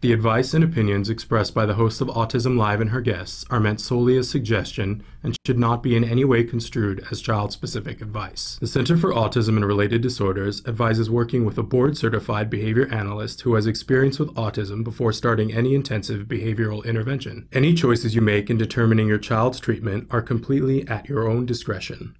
The advice and opinions expressed by the host of Autism Live and her guests are meant solely as suggestion and should not be in any way construed as child-specific advice. The Center for Autism and Related Disorders advises working with a board-certified behavior analyst who has experience with autism before starting any intensive behavioral intervention. Any choices you make in determining your child's treatment are completely at your own discretion.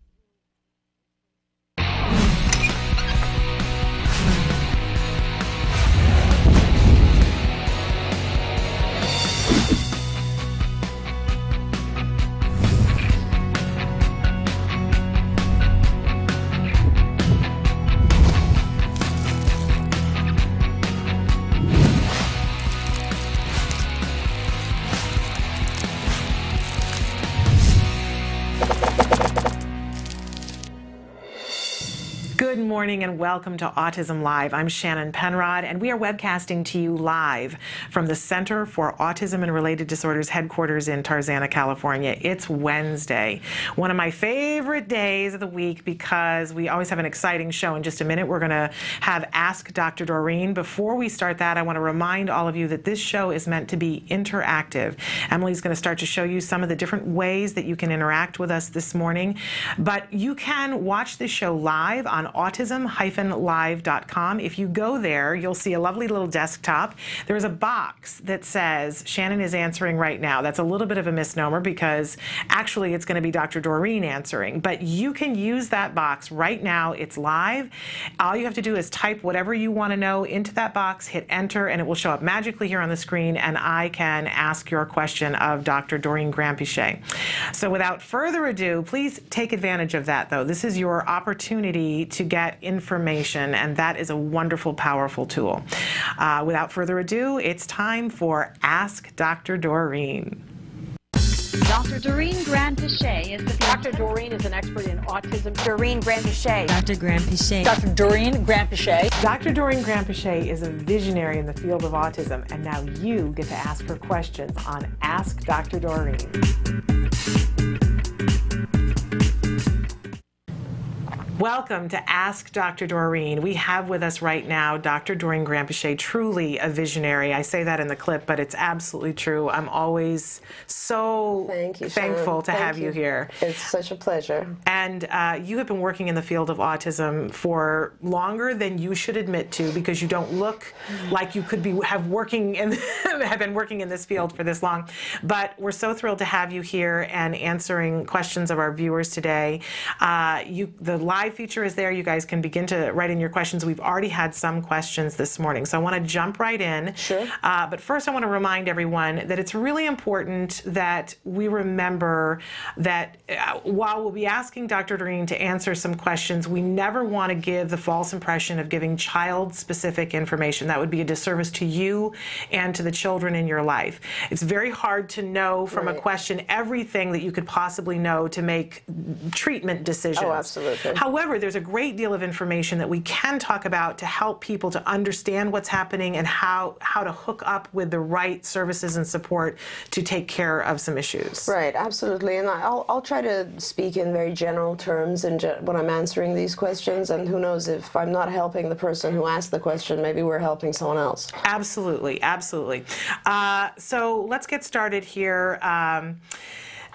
Good morning and welcome to Autism Live. I'm Shannon Penrod and we are webcasting to you live from the Center for Autism and Related Disorders headquarters in Tarzana, California. It's Wednesday, one of my favorite days of the week because we always have an exciting show. In just a minute, we're going to have Ask Dr. Doreen. Before we start that, I want to remind all of you that this show is meant to be interactive. Emily's going to start to show you some of the different ways that you can interact with us this morning, but you can watch this show live on autism-live.com. If you go there, you'll see a lovely little desktop. There's a box that says Shannon is answering right now. That's a little bit of a misnomer because actually it's going to be Dr. Doreen answering, but you can use that box right now. It's live. All you have to do is type whatever you want to know into that box, hit enter, and it will show up magically here on the screen, and I can ask your question of Dr. Doreen Granpeesheh. So without further ado, please take advantage of that, though. This is your opportunity to get information, and that is a wonderful, powerful tool. Without further ado, it's time for Ask Dr. Doreen. Dr. Doreen Granpeesheh is the Dr. Doreen is an expert in autism. Doreen Granpeesheh. Dr. Granpeesheh. Dr. Doreen Granpeesheh. Dr. Doreen Granpeesheh is a visionary in the field of autism, and now you get to ask her questions on Ask Dr. Doreen. Welcome to Ask Dr. Doreen. We have with us right now Dr. Doreen Granpeesheh, truly a visionary. I say that in the clip, but it's absolutely true. I'm always so thankful to have you here. It's such a pleasure. And you have been working in the field of autism for longer than you should admit to, because you don't look like you could have been working in this field for this long. But we're so thrilled to have you here and answering questions of our viewers today. The live feature is there. You guys can begin to write in your questions. We've already had some questions this morning, so I want to jump right in. Sure. But first I want to remind everyone that it's really important that we remember that while we'll be asking Dr. Doreen to answer some questions, we never want to give the false impression of giving child-specific information. That would be a disservice to you and to the children in your life. It's very hard to know from a question everything that you could possibly know to make treatment decisions. Oh, absolutely. However, there's a great deal of information that we can talk about to help people to understand what's happening and how to hook up with the right services and support to take care of some issues. Right, absolutely. And I'll try to speak in very general terms when I'm answering these questions, and who knows, if I'm not helping the person who asked the question, maybe we're helping someone else. Absolutely, absolutely. So let's get started here.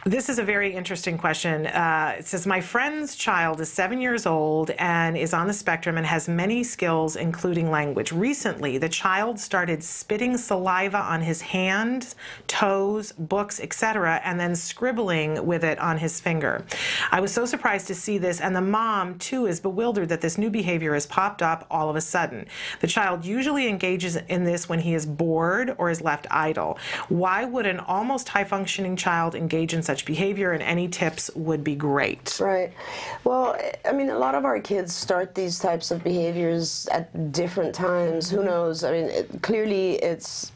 This is a very interesting question. It says, my friend's child is 7 years old and is on the spectrum and has many skills, including language. Recently, the child started spitting saliva on his hands, toes, books, etc., and then scribbling with it on his finger. I was so surprised to see this, and the mom, too, is bewildered that this new behavior has popped up all of a sudden. The child usually engages in this when he is bored or is left idle. Why would an almost high-functioning child engage in such behavior, and any tips would be great. Right. Well, I mean, a lot of our kids start these types of behaviors at different times. Who knows? I mean, clearly it's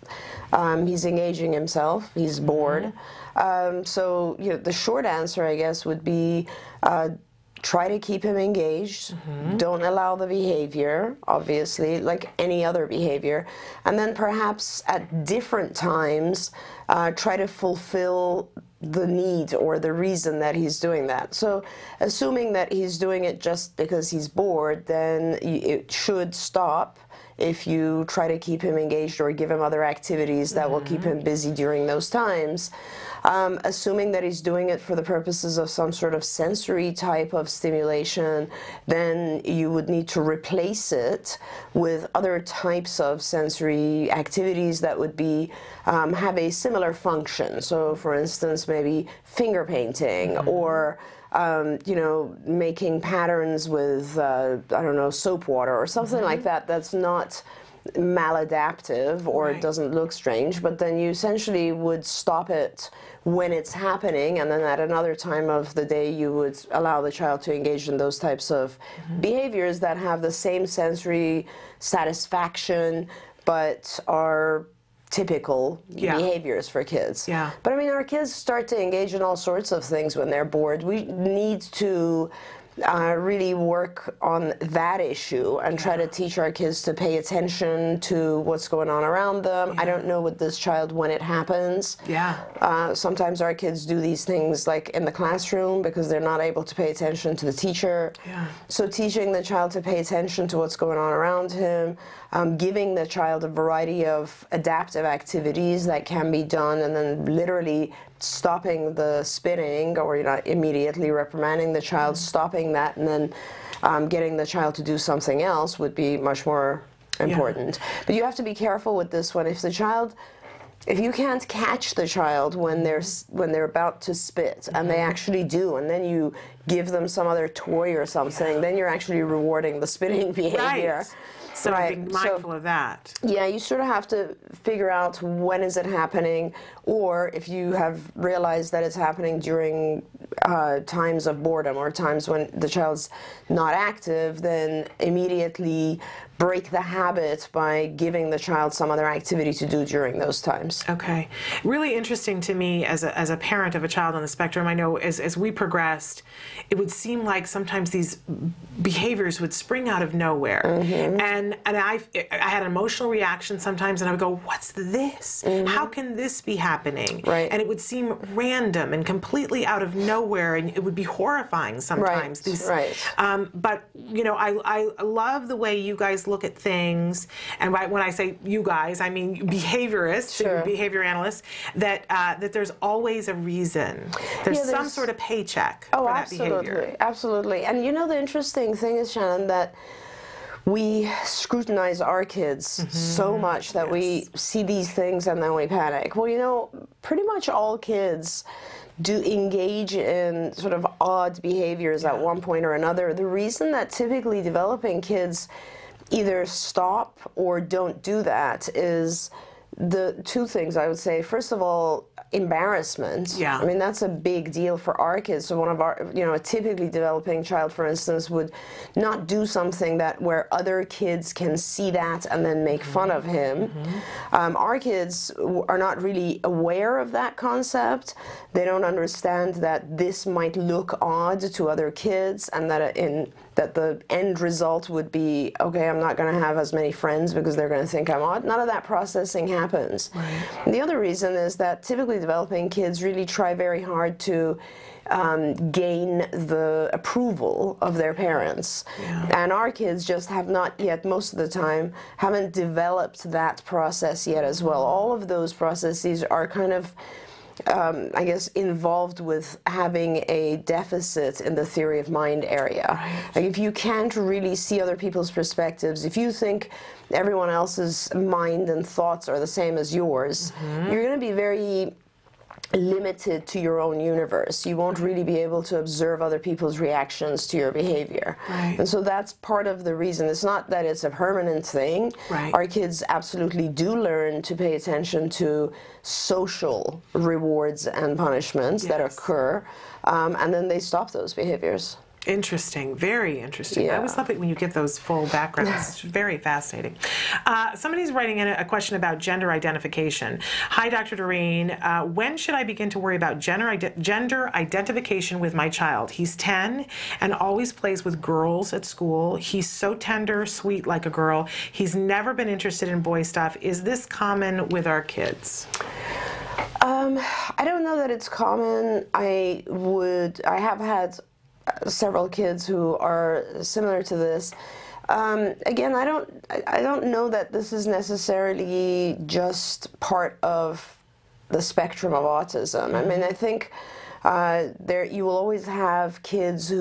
he's engaging himself. He's bored. So, you know, the short answer, I guess, would be try to keep him engaged. Don't allow the behavior, obviously, like any other behavior. And then perhaps at different times, try to fulfill the need or the reason that he's doing that. So assuming that he's doing it just because he's bored, then it should stop if you try to keep him engaged or give him other activities that will keep him busy during those times. Assuming that he's doing it for the purposes of some sort of sensory type of stimulation, then you would need to replace it with other types of sensory activities that would be have a similar function. So, for instance, maybe finger painting or you know, making patterns with, I don't know, soap water or something like that that's not maladaptive or it doesn't look strange, but then you essentially would stop it when it's happening, and then at another time of the day you would allow the child to engage in those types of behaviors that have the same sensory satisfaction but are typical behaviors for kids. But I mean, our kids start to engage in all sorts of things when they're bored. We need to really work on that issue and try to teach our kids to pay attention to what's going on around them. I don't know with this child when it happens. Sometimes our kids do these things like in the classroom because they're not able to pay attention to the teacher. So teaching the child to pay attention to what's going on around him, giving the child a variety of adaptive activities that can be done, and then literally stopping the spinning, or you're not immediately reprimanding the child, stopping that, and then getting the child to do something else would be much more important. But you have to be careful with this one. If you can't catch the child when they're about to spit, and they actually do, and then you give them some other toy or something, then you're actually rewarding the spitting behavior. So being mindful of that. Yeah, you sort of have to figure out when is it happening, or if you have realized that it's happening during times of boredom or times when the child's not active, then immediately break the habit by giving the child some other activity to do during those times. Okay. Really interesting to me as a parent of a child on the spectrum. I know as we progressed, it would seem like sometimes these behaviors would spring out of nowhere. And I had an emotional reaction sometimes, and I would go, what's this? How can this be happening? And it would seem random and completely out of nowhere, and it would be horrifying sometimes. But, you know, I love the way you guys look at things, and when I say you guys, I mean behaviorists, behavior analysts, that there's always a reason. There's some sort of paycheck for that behavior. Absolutely. And you know, the interesting thing is, Shannon, that we scrutinize our kids so much that we see these things and then we panic. Well, you know, pretty much all kids do engage in sort of odd behaviors at one point or another. The reason that typically developing kids either stop or don't do that is the two things I would say. First of all, embarrassment. I mean, that's a big deal for our kids. So one of our, you know, a typically developing child, for instance, would not do something where other kids can see that and then make fun of him. Our kids are not really aware of that concept. They don't understand that this might look odd to other kids, and that that the end result would be, okay, I'm not going to have as many friends because they're going to think I'm odd. None of that processing happens. The other reason is that typically developing kids really try very hard to gain the approval of their parents. And our kids just have not yet, most of the time, haven't developed that process yet as well. All of those processes are kind of I guess, involved with having a deficit in the theory of mind area. Like, if you can't really see other people's perspectives, if you think everyone else's mind and thoughts are the same as yours, you're going to be very limited to your own universe. You won't really be able to observe other people's reactions to your behavior. And so that's part of the reason. It's not that it's a permanent thing. Our kids absolutely do learn to pay attention to social rewards and punishments that occur, and then they stop those behaviors. Interesting, very interesting. I always love it when you get those full backgrounds. It's very fascinating. Somebody's writing in a question about gender identification. Hi, Dr. Doreen. When should I begin to worry about gender identification with my child? He's 10 and always plays with girls at school. He's so tender, sweet like a girl. He's never been interested in boy stuff. Is this common with our kids? I don't know that it's common. I have had several kids who are similar to this. Again, I don't know that this is necessarily just part of the spectrum of autism. I mean, I think you will always have kids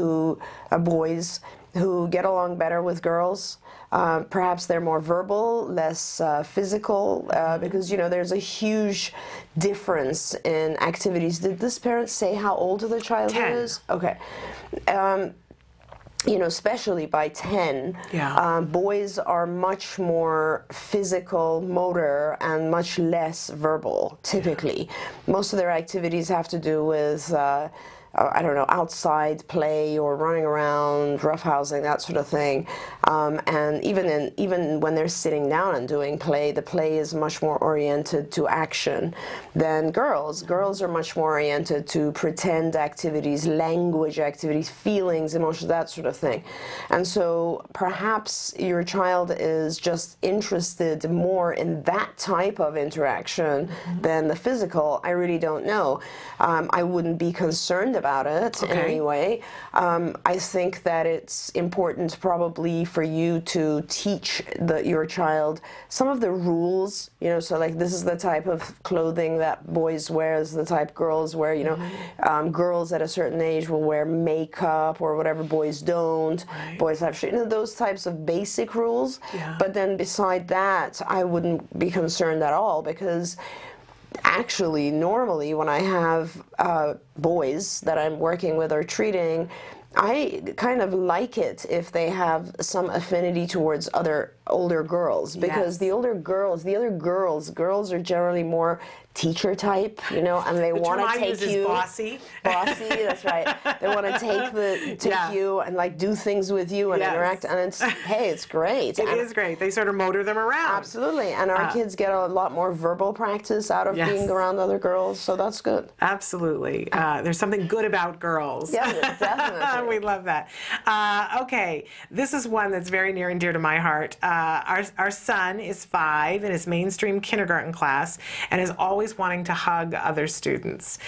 boys who get along better with girls. Perhaps they're more verbal, less physical, because, you know, there's a huge difference in activities. Did this parent say how old the child 10. is? Okay. You know, especially by 10, boys are much more physical, motor, and much less verbal, typically. Most of their activities have to do with, I don't know, outside play or running around, roughhousing, that sort of thing. And even when they're sitting down and doing play, the play is much more oriented to action than girls. Girls are much more oriented to pretend activities, language activities, feelings, emotions, that sort of thing. And so perhaps your child is just interested more in that type of interaction than the physical. I really don't know. I wouldn't be concerned about it in any way. I think that it's important probably for you to teach your child some of the rules, you know, so like this is the type of clothing that boys wear, this is the type girls wear, you know. Girls at a certain age will wear makeup or whatever, boys don't. Boys have, you know, those types of basic rules. But then beside that, I wouldn't be concerned at all, because actually, normally, when I have boys that I'm working with or treating, I kind of like it if they have some affinity towards other older girls, because the other girls are generally more teacher type, you know, and they want to take you bossy. That's right. They want to take you and like do things with you and interact, and it's it's great. It is great. They sort of motor them around. Absolutely, and our kids get a lot more verbal practice out of being around other girls, so that's good. Absolutely. There's something good about girls. Yeah, definitely. We love that. Okay, this is one that's very near and dear to my heart. Our son is 5 in his mainstream kindergarten class and is always wanting to hug other students.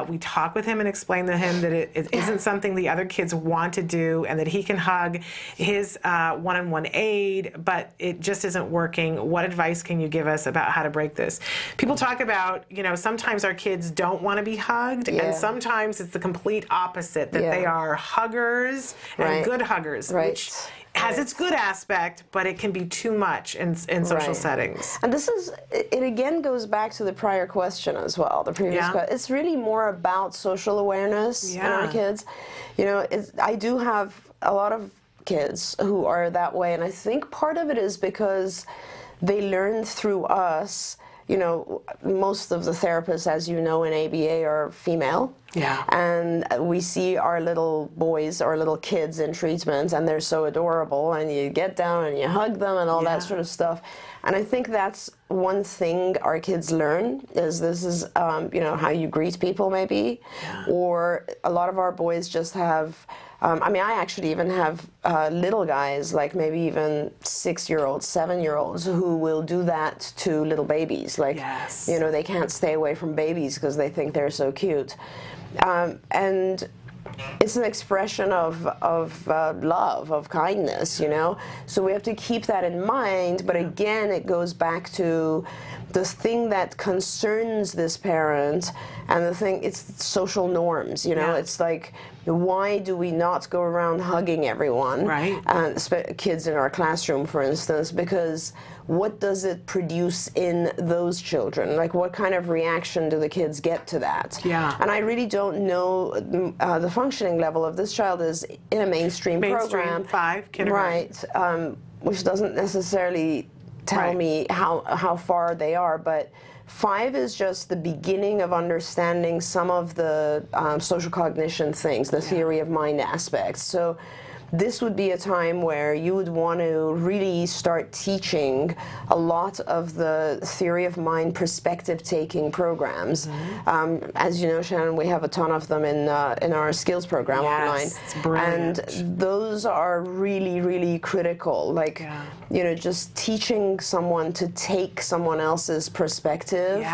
We talk with him and explain to him that it isn't something the other kids want to do, and that he can hug his one-on-one aide, but it just isn't working. What advice can you give us about how to break this? People talk about, you know, sometimes our kids don't want to be hugged, and sometimes it's the complete opposite, that they are huggers and good huggers, which has its good aspect, but it can be too much in social settings. And it again goes back to the prior question as well, the previous question. It's really more about social awareness in our kids. You know, I do have a lot of kids who are that way, and I think part of it is because they learn through us. You know, most of the therapists, as you know, in ABA are female. And we see our little boys or little kids in treatment, and they're so adorable, and you get down and you hug them and all that sort of stuff. And I think that's one thing our kids learn, is this is, you know, how you greet people maybe. Or a lot of our boys just have, I mean, I actually even have little guys, like maybe even 6-year-olds, 7-year-olds, who will do that to little babies. Like, you know, they can't stay away from babies because they think they're so cute. And it's an expression of love, of kindness, you know. So we have to keep that in mind. But again, it goes back to the thing that concerns this parent, and the thing, it's social norms, you know. It's like, why do we not go around hugging everyone? Kids in our classroom, for instance, because what does it produce in those children? Like, what kind of reaction do the kids get to that? And I really don't know the functioning level of this child is in a mainstream program. 5, kindergarten. Which doesn't necessarily tell me how far they are, but 5 is just the beginning of understanding some of the social cognition things, the theory of mind aspects. So this would be a time where you would want to really start teaching a lot of the theory of mind perspective-taking programs. As you know, Shannon, we have a ton of them in our skills program online. It's brilliant. And those are really, really critical. Like, you know, just teaching someone to take someone else's perspective.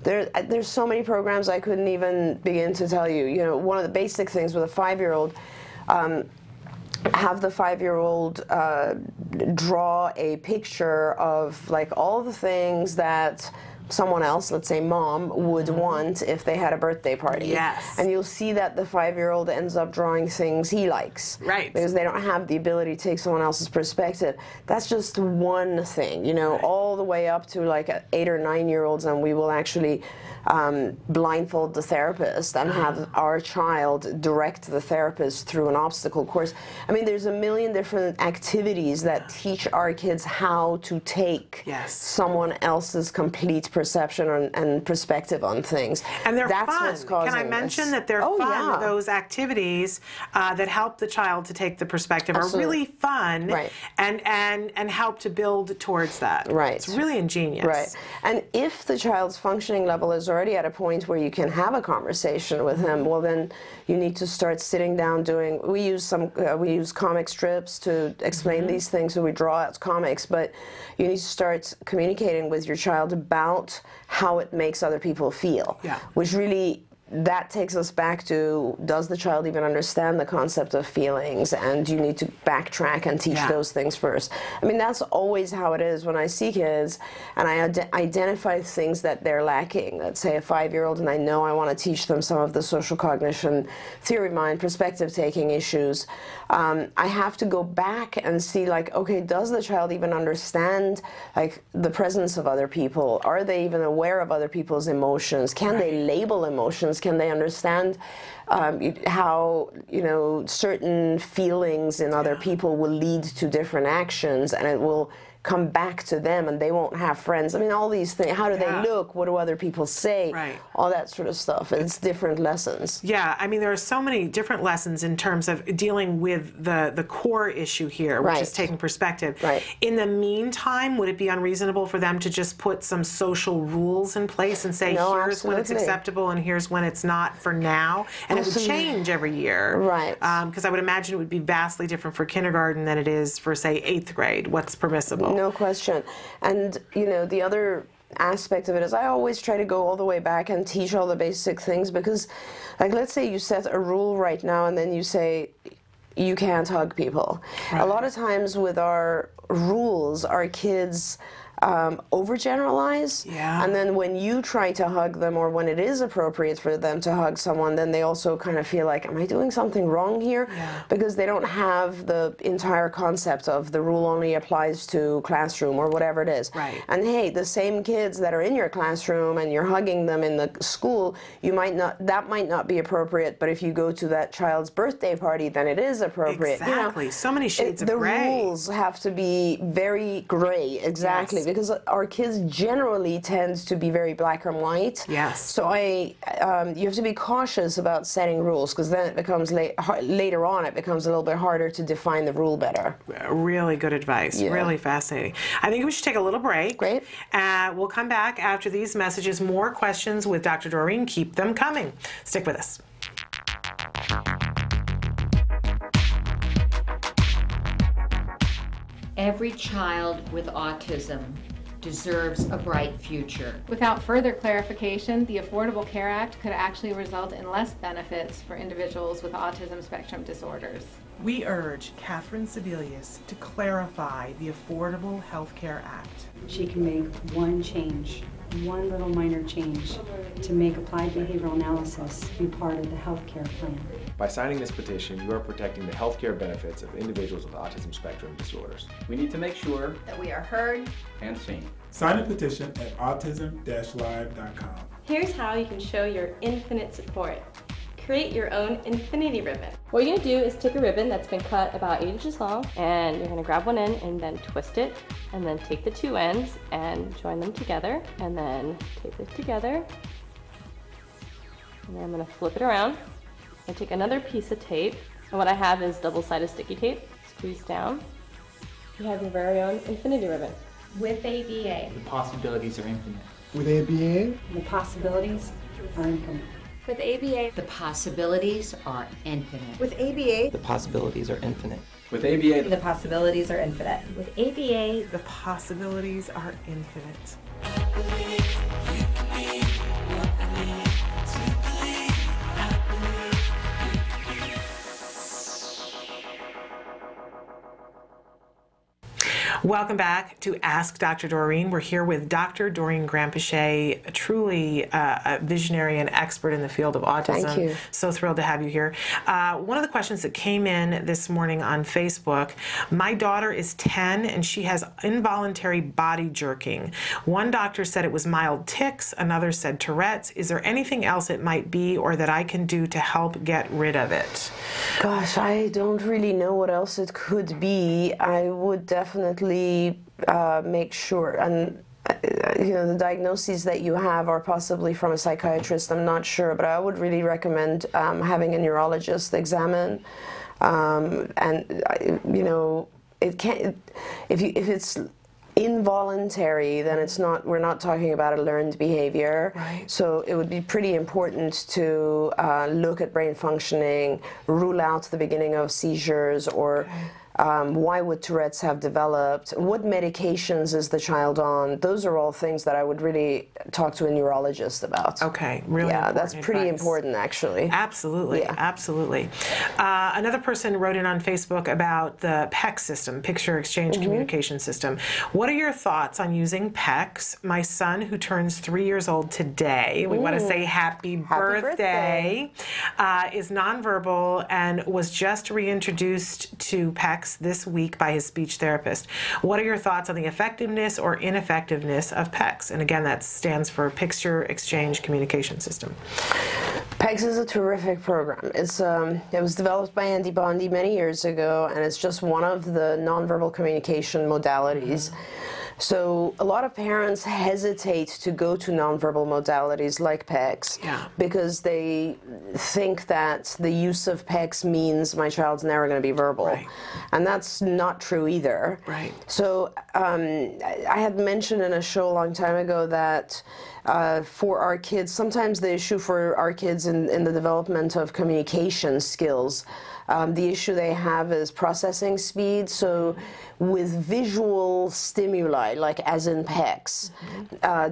There's so many programs I couldn't even begin to tell you. You know, one of the basic things with a 5-year-old, have the 5-year-old draw a picture of like all the things that someone else, let's say mom, would want if they had a birthday party. Yes. And you'll see that the 5-year-old ends up drawing things he likes. Right. Because they don't have the ability to take someone else's perspective. That's just one thing, you know, all the way up to like 8 or 9-year-olds, and we will actually blindfold the therapist and have our child direct the therapist through an obstacle course. I mean, there's a million different activities that teach our kids how to take someone else's complete perception and perspective on things. And they're That's fun. what's causing Can I mention this. that they're Oh, fun? yeah. Those activities that help the child to take the perspective are really fun and help to build towards that. Right. It's really ingenious. Right. And if the child's functioning level is already at a point where you can have a conversation with him, well then you need to start sitting down doing, we use comic strips to explain these things, so we draw out comics, but you need to start communicating with your child about how it makes other people feel, which really, that takes us back to, does the child even understand the concept of feelings? And you need to backtrack and teach those things first. I mean, that's always how it is when I see kids and I identify things that they're lacking. Let's say a 5-year-old, and I know I want to teach them some of the social cognition, theory mind, perspective taking issues. I have to go back and see, like, okay, does the child even understand, like, the presence of other people? Are they even aware of other people's emotions? Can they label emotions? Can they understand how, you know, certain feelings in other people will lead to different actions, and it will come back to them, and they won't have friends. I mean, all these things. How do they look? What do other people say? All that sort of stuff. It's different lessons. Yeah, I mean, there are so many different lessons in terms of dealing with the core issue here, which is taking perspective. In the meantime, would it be unreasonable for them to just put some social rules in place and say, here's when it's acceptable and here's when it's not for now? And it would change every year. Because I would imagine it would be vastly different for kindergarten than it is for, say, 8th grade. What's permissible? No question. And, you know, the other aspect of it is I always try to go all the way back and teach all the basic things, because, like, let's say you set a rule right now and then you say you can't hug people. A lot of times with our rules, our kids overgeneralize, and then when you try to hug them, or when it is appropriate for them to hug someone, then they also kind of feel like, am I doing something wrong here? Because they don't have the entire concept of the rule only applies to classroom or whatever it is. And hey, the same kids that are in your classroom and you're hugging them in the school, you might not, that might not be appropriate, but if you go to that child's birthday party, then it is appropriate. Exactly. You know, so many shades of gray. The rules have to be very gray, exactly. Because our kids generally tend to be very black and white. So you have to be cautious about setting rules, because then it becomes later on it becomes a little bit harder to define the rule better. Really good advice. Really fascinating. I think we should take a little break. Great. We'll come back after these messages. More questions with Dr. Doreen. Keep them coming. Stick with us. Every child with autism deserves a bright future. Without further clarification, the Affordable Care Act could actually result in less benefits for individuals with autism spectrum disorders. We urge Catherine Sebelius to clarify the Affordable Health Care Act. She can make one change, one little minor change, to make applied behavioral analysis be part of the health care plan. By signing this petition, you are protecting the healthcare benefits of individuals with autism spectrum disorders. We need to make sure that we are heard and seen. Sign a petition at autism-live.com. Here's how you can show your infinite support. Create your own infinity ribbon. What you're going to do is take a ribbon that's been cut about 8 inches long, and you're going to grab one end and then twist it, and then take the 2 ends and join them together, and then take this together, and then I'm going to flip it around and take another piece of tape, and what I have is double-sided sticky tape. Squeeze down. You have your very own infinity ribbon. With ABA, the possibilities are infinite. With ABA, the possibilities are infinite. With ABA, the possibilities are infinite. With ABA, the possibilities are infinite. With ABA, the possibilities are infinite. With ABA, the possibilities are infinite. Welcome back to Ask Dr. Doreen. We're here with Dr. Doreen Granpeesheh, truly a visionary and expert in the field of autism. Thank you. So thrilled to have you here. One of the questions that came in this morning on Facebook, my daughter is 10 and she has involuntary body jerking. One doctor said it was mild tics, another said Tourette's. Is there anything else it might be or that I can do to help get rid of it? Gosh, I don't really know what else it could be. I would definitely make sure, and you know, the diagnoses that you have are possibly from a psychiatrist, I'm not sure, but I would really recommend having a neurologist examine. And you know, it can't, if it's involuntary, then it's not, we're not talking about a learned behavior. Right. So it would be pretty important to look at brain functioning, rule out the beginning of seizures, or why would Tourette's have developed, what medications is the child on. Those are all things that I would really talk to a neurologist about. Okay, really yeah, important that's pretty advice. Important actually. Absolutely, Yeah. absolutely. Another person wrote in on Facebook about the PECS system, Picture Exchange Communication System. What are your thoughts on using PECS? My son, who turns 3 years old today, we want to say happy birthday. Is nonverbal and was just reintroduced to PECS this week by his speech therapist. What are your thoughts on the effectiveness or ineffectiveness of PECS? And again, that stands for Picture Exchange Communication System. PECS is a terrific program. It's it was developed by Andy Bondi many years ago, and it's just one of the nonverbal communication modalities. So a lot of parents hesitate to go to nonverbal modalities like PECS because they think that the use of PECS means my child's never going to be verbal. Right. And that's not true either. Right. So I had mentioned in a show a long time ago that for our kids, sometimes the issue for our kids in the development of communication skills, the issue they have is processing speed. So with visual stimuli, like as in PECS,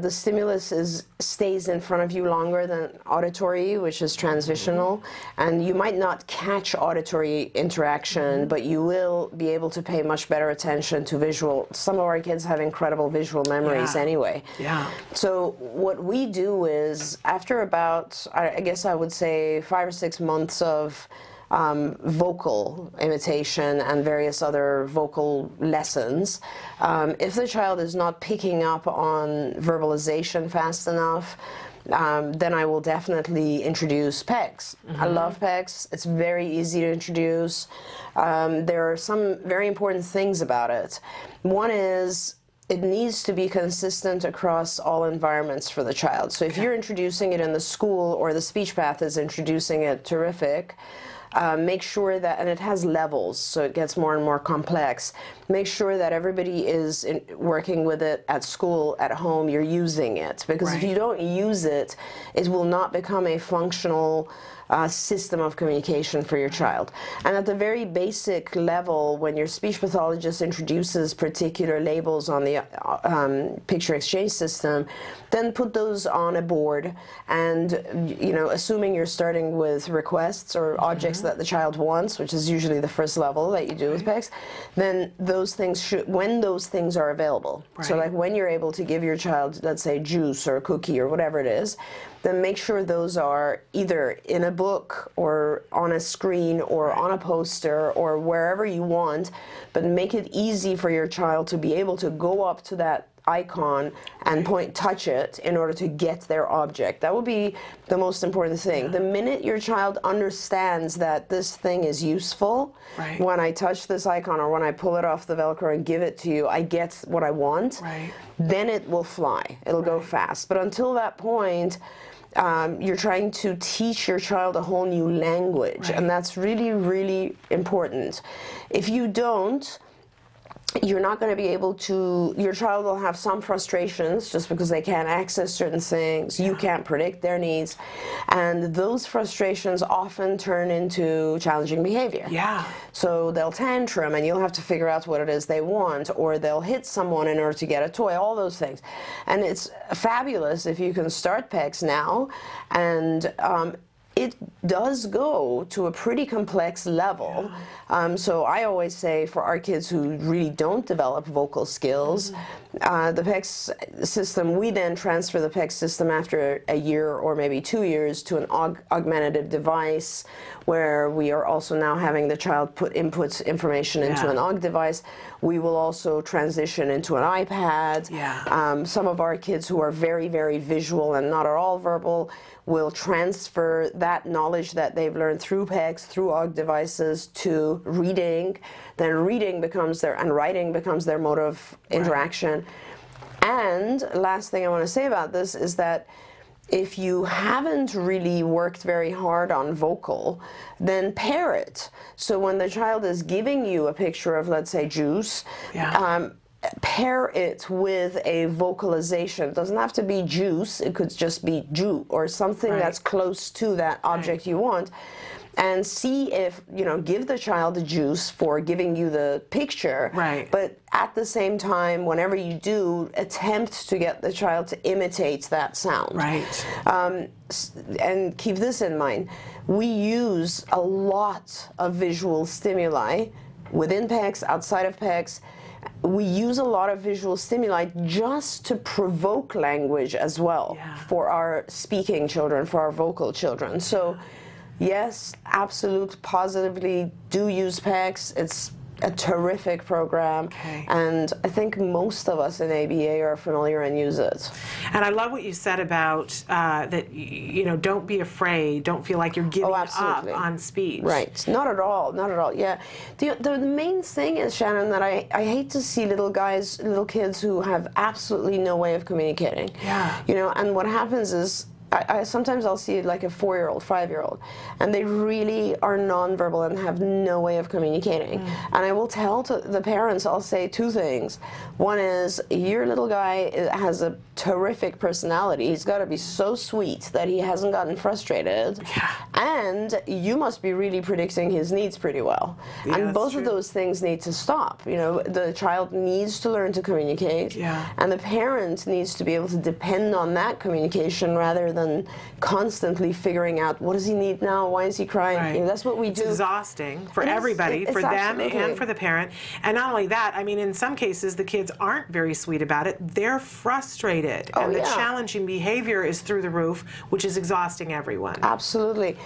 the stimulus stays in front of you longer than auditory, which is transitional, and you might not catch auditory interaction, but you will be able to pay much better attention to visual. Some of our kids have incredible visual memories anyway. Yeah. So what we do is, after about, I guess I would say 5 or 6 months of vocal imitation and various other vocal lessons, if the child is not picking up on verbalization fast enough, then I will definitely introduce PECS. I love PECS. It's very easy to introduce. There are some very important things about it. One is, it needs to be consistent across all environments for the child. So if you're introducing it in the school, or the speech path is introducing it, terrific. Make sure that, and it has levels, so it gets more and more complex. Make sure that everybody is working with it at school, at home, you're using it. Because if you don't use it, it will not become a functional system of communication for your child. And at the very basic level, when your speech pathologist introduces particular labels on the picture exchange system, then put those on a board, and you know, assuming you're starting with requests or objects that the child wants, which is usually the first level that you do with PECS, then those things should, when those things are available. So like when you're able to give your child, let's say, juice or a cookie or whatever it is, then make sure those are either in a book or on a screen or on a poster or wherever you want, but make it easy for your child to be able to go up to that icon and touch it in order to get their object. That would be the most important thing. The minute your child understands that this thing is useful, when I touch this icon or when I pull it off the Velcro and give it to you, I get what I want, then it will fly. It'll go fast. But until that point, you're trying to teach your child a whole new language, and that's really, really important. If you don't, you're not going to be able to, your child will have some frustrations just because they can't access certain things, you can't predict their needs, and those frustrations often turn into challenging behavior. So they'll tantrum and you'll have to figure out what it is they want, or they'll hit someone in order to get a toy, all those things. And it's fabulous if you can start PECS now, and it does go to a pretty complex level. So I always say for our kids who really don't develop vocal skills, the PECS system, we then transfer the PECS system after a year or maybe 2 years to an augmentative device where we are also now having the child put information into an aug device. We will also transition into an iPad. Some of our kids who are very, very visual and not at all verbal will transfer that knowledge that they've learned through PECS, through aug devices, to reading. Then reading becomes and writing becomes their mode of interaction. And last thing I want to say about this is that if you haven't really worked very hard on vocal, then pair it. So when the child is giving you a picture of, let's say, juice, pair it with a vocalization. It doesn't have to be juice, it could just be ju or something that's close to that object you want. And see if, you know, give the child the juice for giving you the picture, but at the same time, whenever you do, attempt to get the child to imitate that sound. And keep this in mind, we use a lot of visual stimuli within PECS, outside of PECS. We use a lot of visual stimuli just to provoke language as well for our speaking children, for our vocal children. So yes, absolute, positively do use PECS. It's a terrific program, and I think most of us in ABA are familiar and use it. And I love what you said about that, you know, don't be afraid, don't feel like you're giving up on speech. Right, not at all, not at all, yeah. The main thing is, Shannon, that I hate to see little kids who have absolutely no way of communicating. You know, and what happens is, sometimes I'll see like a 4-year-old, 5-year-old, and they really are nonverbal and have no way of communicating. And I will tell to the parents, I'll say 2 things. One is, your little guy has a terrific personality. He's got to be so sweet that he hasn't gotten frustrated. And you must be really predicting his needs pretty well. And both of those things need to stop. You know, the child needs to learn to communicate, and the parent needs to be able to depend on that communication rather than constantly figuring out, what does he need now, why is he crying? You know, that's what we do. It's exhausting for everybody, for them and for the parent. And not only that, I mean, in some cases the kids aren't very sweet about it, they're frustrated, and the challenging behavior is through the roof, which is exhausting everyone. Absolutely.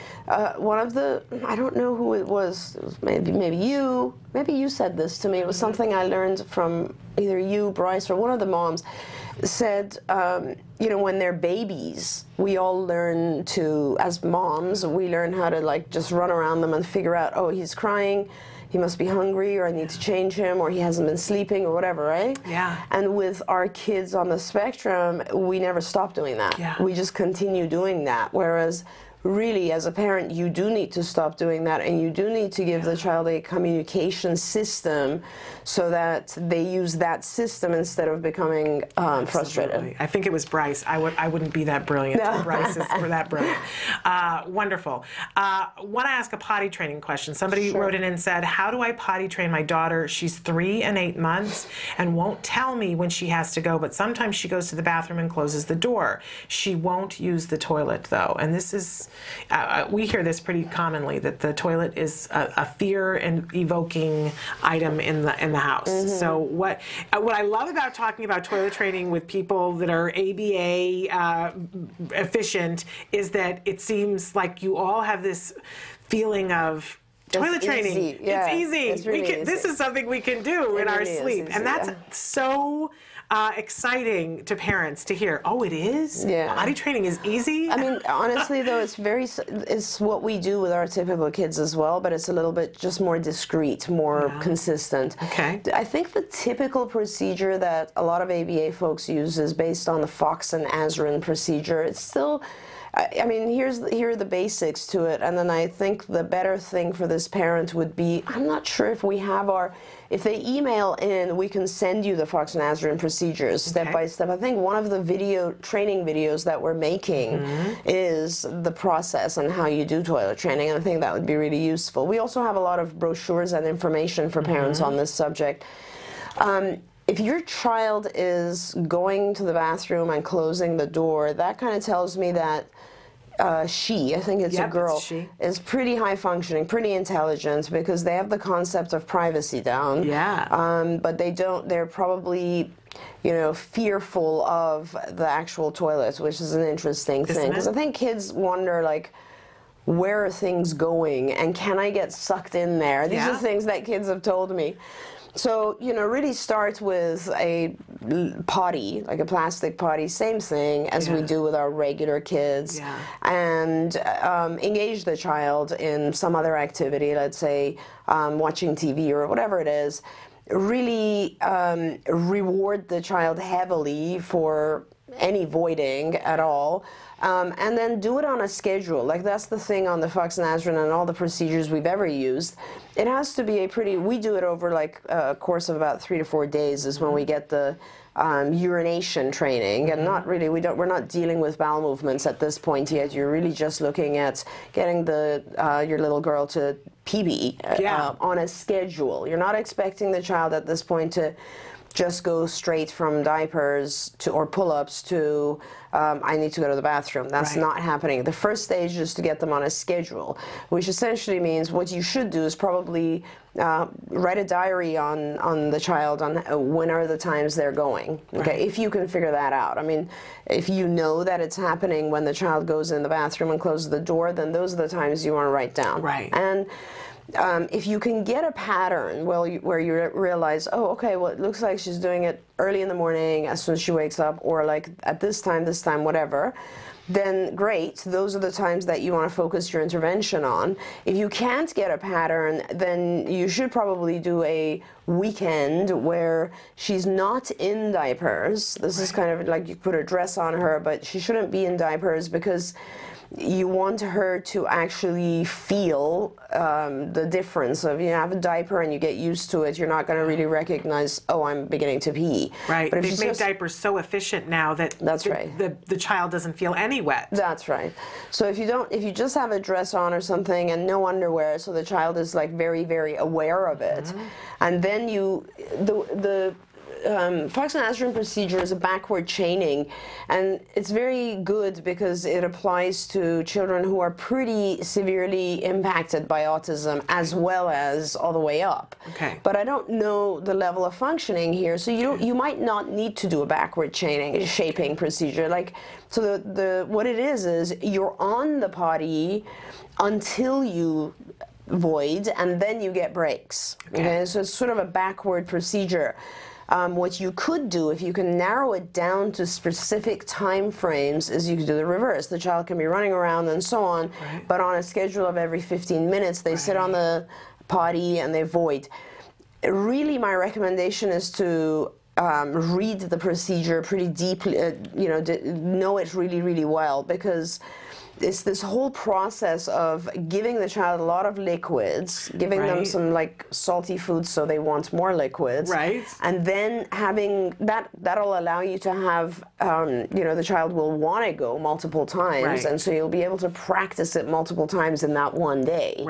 One of the, I don't know who it was maybe you said this to me. It was something I learned from either you, Bryce, or one of the moms, said, you know, when they're babies, we all learn to, as moms, we learn how to like just run around them and figure out, oh, he's crying, he must be hungry, or I need to change him, or he hasn't been sleeping, or whatever, right? And with our kids on the spectrum, we never stop doing that. We just continue doing that, whereas really, as a parent, you do need to stop doing that, and you do need to give the child a communication system so that they use that system instead of becoming frustrated. I think it was Bryce. I wouldn't be that brilliant. Bryce is that brilliant. Wonderful. Want to ask a potty training question. Somebody wrote in and said, how do I potty train my daughter? She's 3 and 8 months and won't tell me when she has to go, but sometimes she goes to the bathroom and closes the door. She won't use the toilet, though. And this is, we hear this pretty commonly, that the toilet is a fear and evoking item in the house. So what I love about talking about toilet training with people that are ABA efficient is that it seems like you all have this feeling of toilet training. It's easy. It's really easy. This is something we can do in our sleep, and that's so exciting to parents to hear. Oh, it is? Potty training is easy? I mean, honestly, though, it's what we do with our typical kids as well, but it's a little bit just more discreet, more consistent. I think the typical procedure that a lot of ABA folks use is based on the Fox and Azrin procedure. It's still, I mean, here are the basics to it, and then I think the better thing for this parent would be, I'm not sure if we have if they email in, we can send you the Fox and Azrin procedures step by step. I think one of the training videos that we're making is the process on how you do toilet training, and I think that would be really useful. We also have a lot of brochures and information for parents on this subject. If your child is going to the bathroom and closing the door, that kind of tells me that she, I think it's a girl, is pretty high functioning, pretty intelligent, because they have the concept of privacy down. Yeah. But they're probably, you know, fearful of the actual toilet, which is an interesting thing. Because I think kids wonder, like, where are things going, and can I get sucked in there? These are things that kids have told me. So, you know, really start with a potty, like a plastic potty, same thing as we do with our regular kids, and engage the child in some other activity, let's say watching TV or whatever it is. Really reward the child heavily for any voiding at all. And then do it on a schedule. Like, that's the thing on the Fox-Nazarene and all the procedures we've ever used. It has to be a pretty, we do it over like a course of about 3 to 4 days is when we get the urination training, and not really, we're not dealing with bowel movements at this point yet. You're really just looking at getting the your little girl to PB on a schedule. You're not expecting the child at this point to just go straight from diapers to, or pull-ups to, I need to go to the bathroom. That's not happening. The first stage is to get them on a schedule, which essentially means what you should do is probably write a diary on the child on when are the times they're going, okay, if you can figure that out. I mean, if you know that it's happening when the child goes in the bathroom and closes the door, then those are the times you want to write down. And if you can get a pattern where you realize, oh, okay, well, it looks like she's doing it early in the morning as soon as she wakes up, or like at this time, whatever, then great. Those are the times that you want to focus your intervention on. If you can't get a pattern, then you should probably do a weekend where she's not in diapers. This is kind of like you put a dress on her, but she shouldn't be in diapers, because you want her to actually feel the difference of, you have a diaper and you get used to it, you're not going to really recognize, oh, I'm beginning to pee. But they've made diapers so efficient now that the child doesn't feel any wet. That's right. So if you just have a dress on or something and no underwear, so the child is like very, very aware of it, and then the Fox-Nazarene procedure is a backward chaining, and it's very good because it applies to children who are pretty severely impacted by autism, as well as all the way up. But I don't know the level of functioning here, so you might not need to do a backward chaining, shaping procedure. Like, so what it is you're on the potty until you void, and then you get breaks. Okay, so it's sort of a backward procedure. What you could do, if you can narrow it down to specific time frames, is you could do the reverse. The child can be running around and so on, but on a schedule of every 15 minutes, they sit on the potty and they void. Really, my recommendation is to read the procedure pretty deeply, know it really, really well, because it's this whole process of giving the child a lot of liquids, giving them some like salty foods so they want more liquids, and then having that'll allow you to have the child will want to go multiple times, and so you'll be able to practice it multiple times in that one day.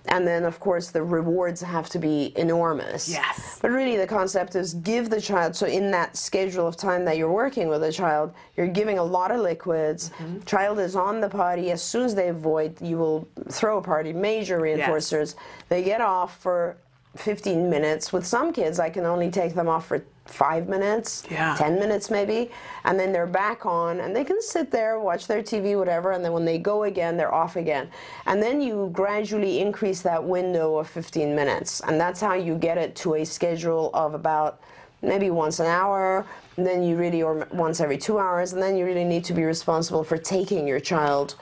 And then, of course, the rewards have to be enormous. But really, the concept is give the child, so in that schedule of time that you're working with a child, you're giving a lot of liquids. Child is on the potty. As soon as they void, you will throw a party, major reinforcers. They get off for 15 minutes. With some kids, I can only take them off for 5 minutes, 10 minutes maybe, and then they're back on, and they can sit there, watch their TV, whatever, and then when they go again, they're off again. And then you gradually increase that window of 15 minutes, and that's how you get it to a schedule of about maybe once an hour, and then you really, or once every 2 hours, and then you really need to be responsible for taking your child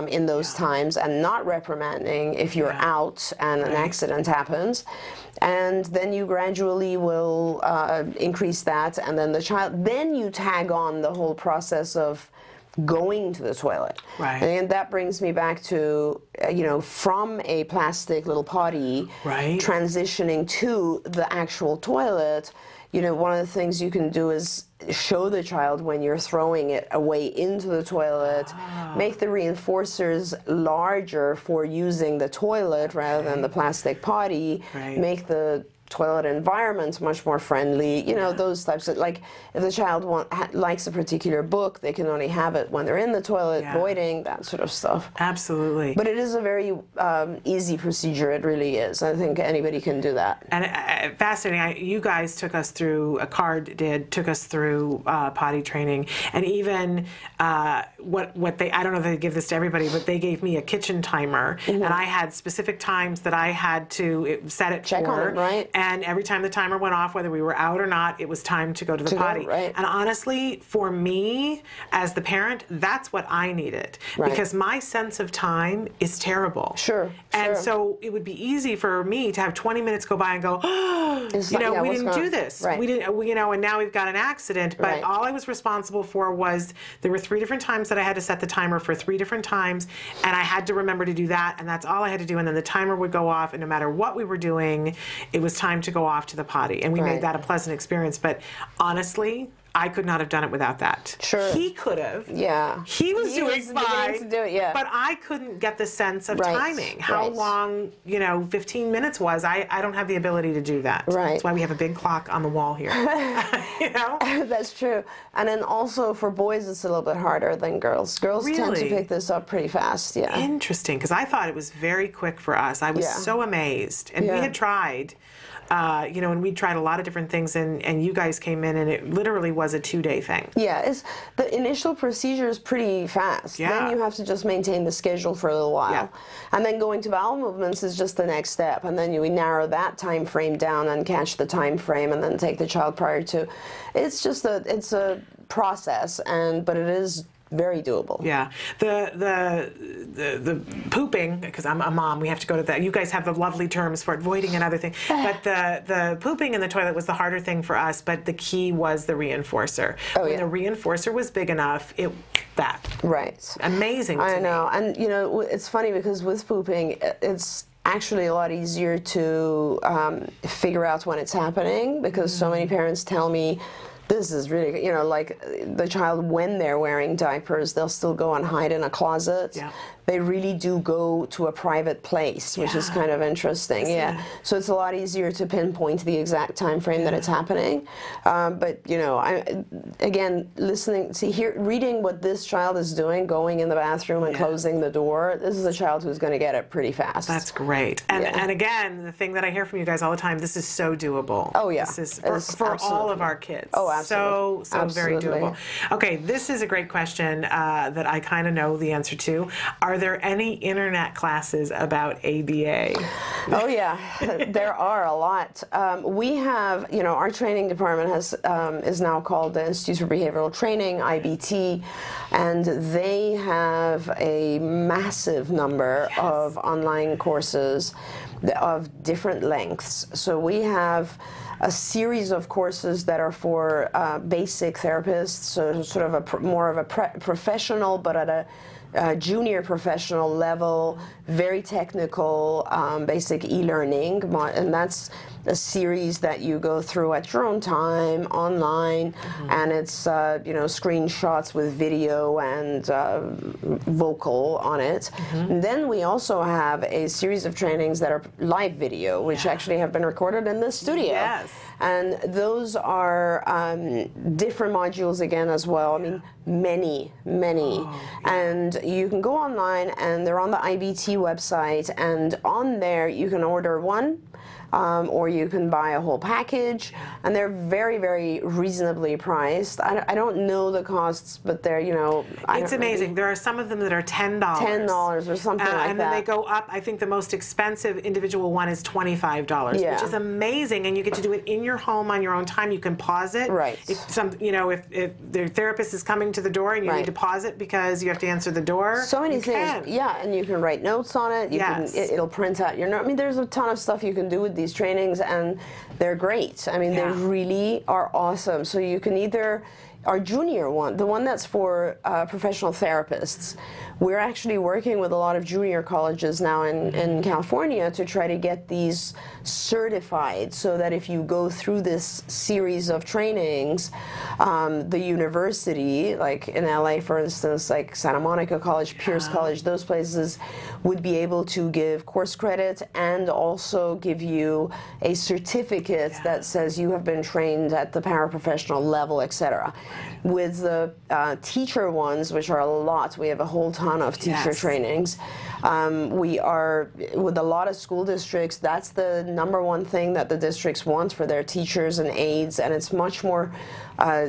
in those times and not reprimanding if you're out and an accident happens. And then you gradually will increase that, and then the child, then you tag on the whole process of going to the toilet. And that brings me back to, from a plastic little potty, transitioning to the actual toilet. One of the things you can do is show the child when you're throwing it away into the toilet, make the reinforcers larger for using the toilet rather than the plastic potty, make the toilet environment much more friendly, you know, those types of, like, if the child likes a particular book, they can only have it when they're in the toilet, voiding, that sort of stuff. Absolutely. But it is a very easy procedure, it really is. I think anybody can do that. And fascinating, you guys took us through, a card took us through potty training, and even what they, I don't know if they give this to everybody, but they gave me a kitchen timer, and I had specific times that I had to set it Check for, on it, right? And every time the timer went off, whether we were out or not, it was time to go to the potty. Right. And honestly, for me, as the parent, that's what I needed, because my sense of time is terrible. And so it would be easy for me to have 20 minutes go by and go, oh, you know, we didn't do this. We didn't, you know, and now we've got an accident. But all I was responsible for was, there were 3 different times that I had to set the timer for 3 different times, and I had to remember to do that, and that's all I had to do. And then the timer would go off, and no matter what we were doing, it was time to go off to the potty. And we made that a pleasant experience. But honestly, I could not have done it without that. He could have. He was doing fine. To do it, but I couldn't get the sense of timing. How long, you know, 15 minutes was. I don't have the ability to do that. That's why we have a big clock on the wall here. You know? That's true. And then also for boys, it's a little bit harder than girls. Girls tend to pick this up pretty fast. Interesting, because I thought it was very quick for us. I was so amazed. And we had tried. You know, and we tried a lot of different things, and you guys came in, and it literally was a 2-day thing. The initial procedure is pretty fast. Then you have to just maintain the schedule for a little while. And then going to bowel movements is just the next step, and then we narrow that time frame down and catch the time frame, and then take the child prior to. It's just it's a process, but it is very doable. The pooping, because I'm a mom, we have to go to that. You guys have the lovely terms for it, voiding and other things. But the pooping in the toilet was the harder thing for us, but the key was the reinforcer. When the reinforcer was big enough, amazing to I know. And you know, it's funny because with pooping, it's actually a lot easier to figure out when it's happening, because so many parents tell me, this is really, you know, like the child, when they're wearing diapers, they'll still go and hide in a closet. They really do go to a private place, which is kind of interesting. So it's a lot easier to pinpoint the exact time frame that it's happening. But you know, again, reading what this child is doing, going in the bathroom and closing the door. This is a child who's going to get it pretty fast. That's great. And again, the thing that I hear from you guys all the time, this is so doable. This is for all of our kids. So very doable. Okay, this is a great question that I kind of know the answer to. Are there any internet classes about ABA? There are a lot. We have, you know, our training department is now called the Institute for Behavioral Training, IBT, and they have a massive number of online courses of different lengths. So we have a series of courses that are for basic therapists, so sort of more of a professional, but at a junior professional level, very technical, basic e-learning, and that's a series that you go through at your own time, online, and it's you know, screenshots with video and vocal on it. And then we also have a series of trainings that are live video, which actually have been recorded in this studio. And those are different modules again as well. I mean, many. And you can go online, and they're on the IBT website, and on there you can order one, or you can buy a whole package, and they're very, very reasonably priced. I don't know the costs, but they're, you know, it's amazing. There are some of them that are $10. $10 or something like that. And then they go up. I think the most expensive individual one is $25, which is amazing, and you get to do it in your home on your own time. You can pause it. If you know, if their therapist is coming to the door and you need to pause it because you have to answer the door. So many things. And you can write notes on it. It'll print out your note. I mean, there's a ton of stuff you can do with these trainings, and they're great. I mean, they really are awesome. So you can either, our junior one, the one that's for professional therapists, we're actually working with a lot of junior colleges now in California to try to get these certified, so that if you go through this series of trainings, the university, like in LA for instance, like Santa Monica College, Pierce College, those places would be able to give course credit and also give you a certificate that says you have been trained at the paraprofessional level, etc. With the teacher ones, which are a lot, we have a whole ton of teacher trainings. We are, with a lot of school districts, that's the #1 thing that the districts want for their teachers and aides, and it's much more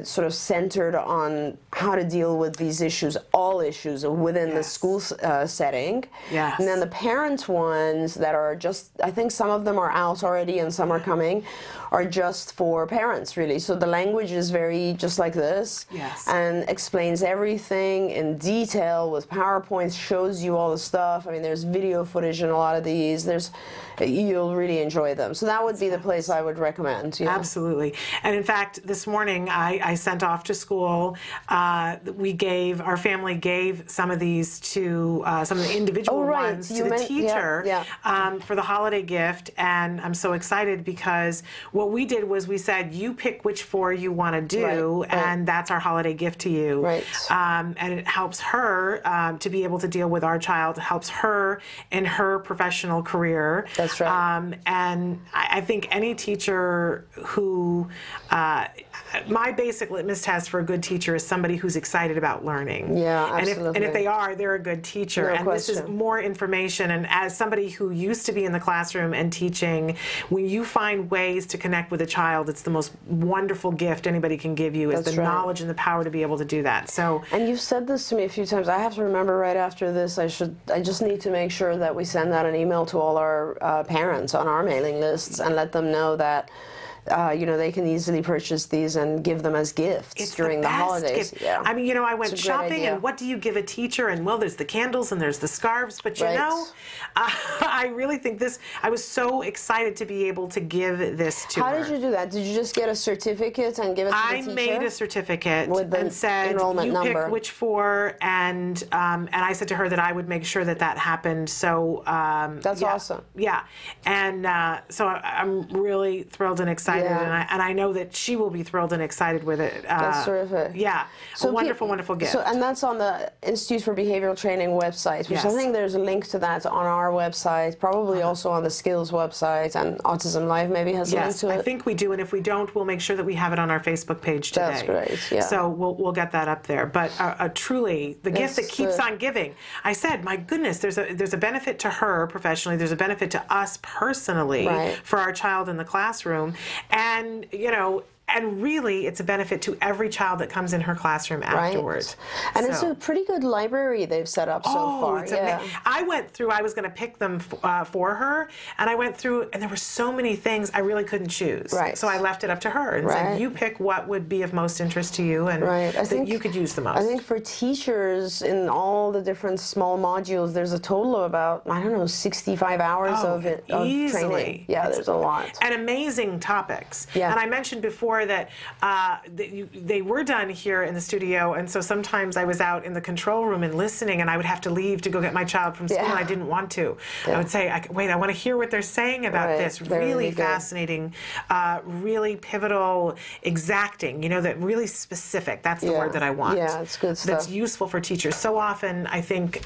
sort of centered on how to deal with these issues, all issues within the school setting. Yes. And then the parent ones that are just, I think some of them are out already and some are coming, are just for parents really. So the language is very just like this, and explains everything in detail with PowerPoints, shows you all the stuff. I mean, there's video footage in a lot of these. You'll really enjoy them. So that would be the place I would recommend. Yeah. Absolutely. And in fact, this morning I sent off to school, our family gave some of these to some of the individual ones to the teacher for the holiday gift. And I'm so excited because what we did was we said, you pick which 4 you want to do, and that's our holiday gift to you. And it helps her to be able to deal with our child, helps her in her professional career. That's right. And I think any teacher who, my basic litmus test for a good teacher is somebody who's excited about learning. Yeah, absolutely. And if they are, they're a good teacher. No and question. This is more information. And as somebody who used to be in the classroom and teaching, when you find ways to connect with a child, it's the most wonderful gift anybody can give you, is the knowledge and the power to be able to do that. So. And you've said this to me a few times. I have to remember right after this, I just need to make sure that we send out an email to all our parents on our mailing lists and let them know that they can easily purchase these and give them as gifts during the holidays. Yeah. I mean, I went shopping, and what do you give a teacher? And well, there's the candles and there's the scarves, but I really think I was so excited to be able to give this to her. How did you do that? Did you just get a certificate and give it to the teacher? I made a certificate with the and said, enrollment number. Pick which 4, and I said to her that I would make sure that happened. So that's awesome. Yeah, and so I'm really thrilled and excited. And I know that she will be thrilled and excited with it. That's terrific. Yeah, so a wonderful gift. And that's on the Institute for Behavioral Training website, which I think there's a link to that on our website, probably also on the Skills website, and Autism Live maybe has a link to it. I think we do, and if we don't, we'll make sure that we have it on our Facebook page today. That's great, yeah. So we'll get that up there. But truly, the gift that keeps on giving. I said, my goodness, there's a benefit to her professionally, there's a benefit to us personally for our child in the classroom. And, and really, it's a benefit to every child that comes in her classroom afterwards. And it's a pretty good library they've set up so far. I went through, I was going to pick them for her, and I went through, and there were so many things I really couldn't choose. So I left it up to her and said, you pick what would be of most interest to you and that you could use the most. I think for teachers in all the different small modules, there's a total of about, 65 hours of training. Yeah, there's a lot. And amazing topics. And I mentioned before that they were done here in the studio, and so sometimes I was out in the control room and listening, and I would have to leave to go get my child from school, and I didn't want to. I would say, wait, I want to hear what they're saying about this. Really fascinating, really pivotal, exacting, that really specific. That's the word that I want. Yeah, it's good stuff. That's useful for teachers. So often, I think,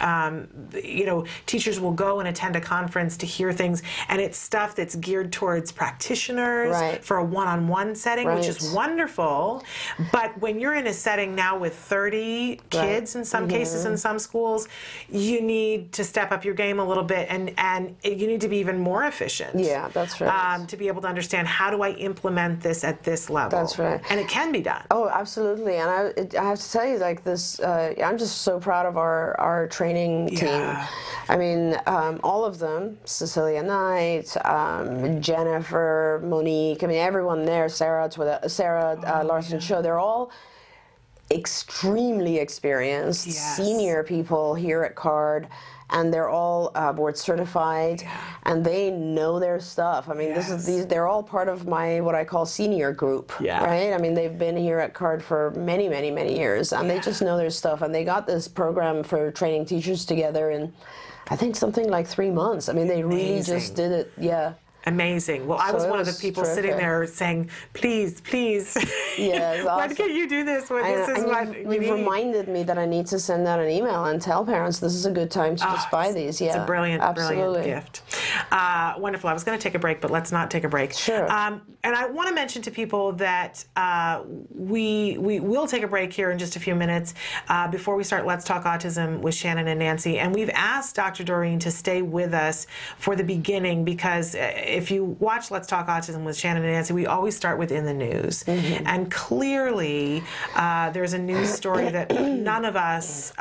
teachers will go and attend a conference to hear things, and it's stuff that's geared towards practitioners for a one-on-one setting, which is wonderful. But when you're in a setting now with 30 kids in some cases in some schools, you need to step up your game a little bit, and you need to be even more efficient. Yeah, that's right. To be able to understand, how do I implement this at this level? That's right. And it can be done. Oh, absolutely. And I have to tell you, like this, I'm just so proud of our training team. I mean, all of them, Cecilia Knight, Jennifer, Monique, I mean, everyone there, Sarah Larson Cho, they're all extremely experienced senior people here at CARD, and they're all board certified, and they know their stuff. I mean, they're all part of my, what I call senior group, right? I mean, they've been here at CARD for many, many, many years, and they just know their stuff, and they got this program for training teachers together in, I think, something like 3 months. I mean, they really just did it, Amazing. Well, I was one of the people sitting there saying, please, please, why can't you do this? You've reminded me that I need to send out an email and tell parents this is a good time to just buy these. It's a brilliant gift. Wonderful. I was going to take a break, but let's not take a break. Sure. And I want to mention to people that we will take a break here in just a few minutes before we start Let's Talk Autism with Shannon and Nancy. And we've asked Dr. Doreen to stay with us for the beginning, because if you watch Let's Talk Autism with Shannon and Nancy, we always start with In the News. And clearly, there's a news story that none of us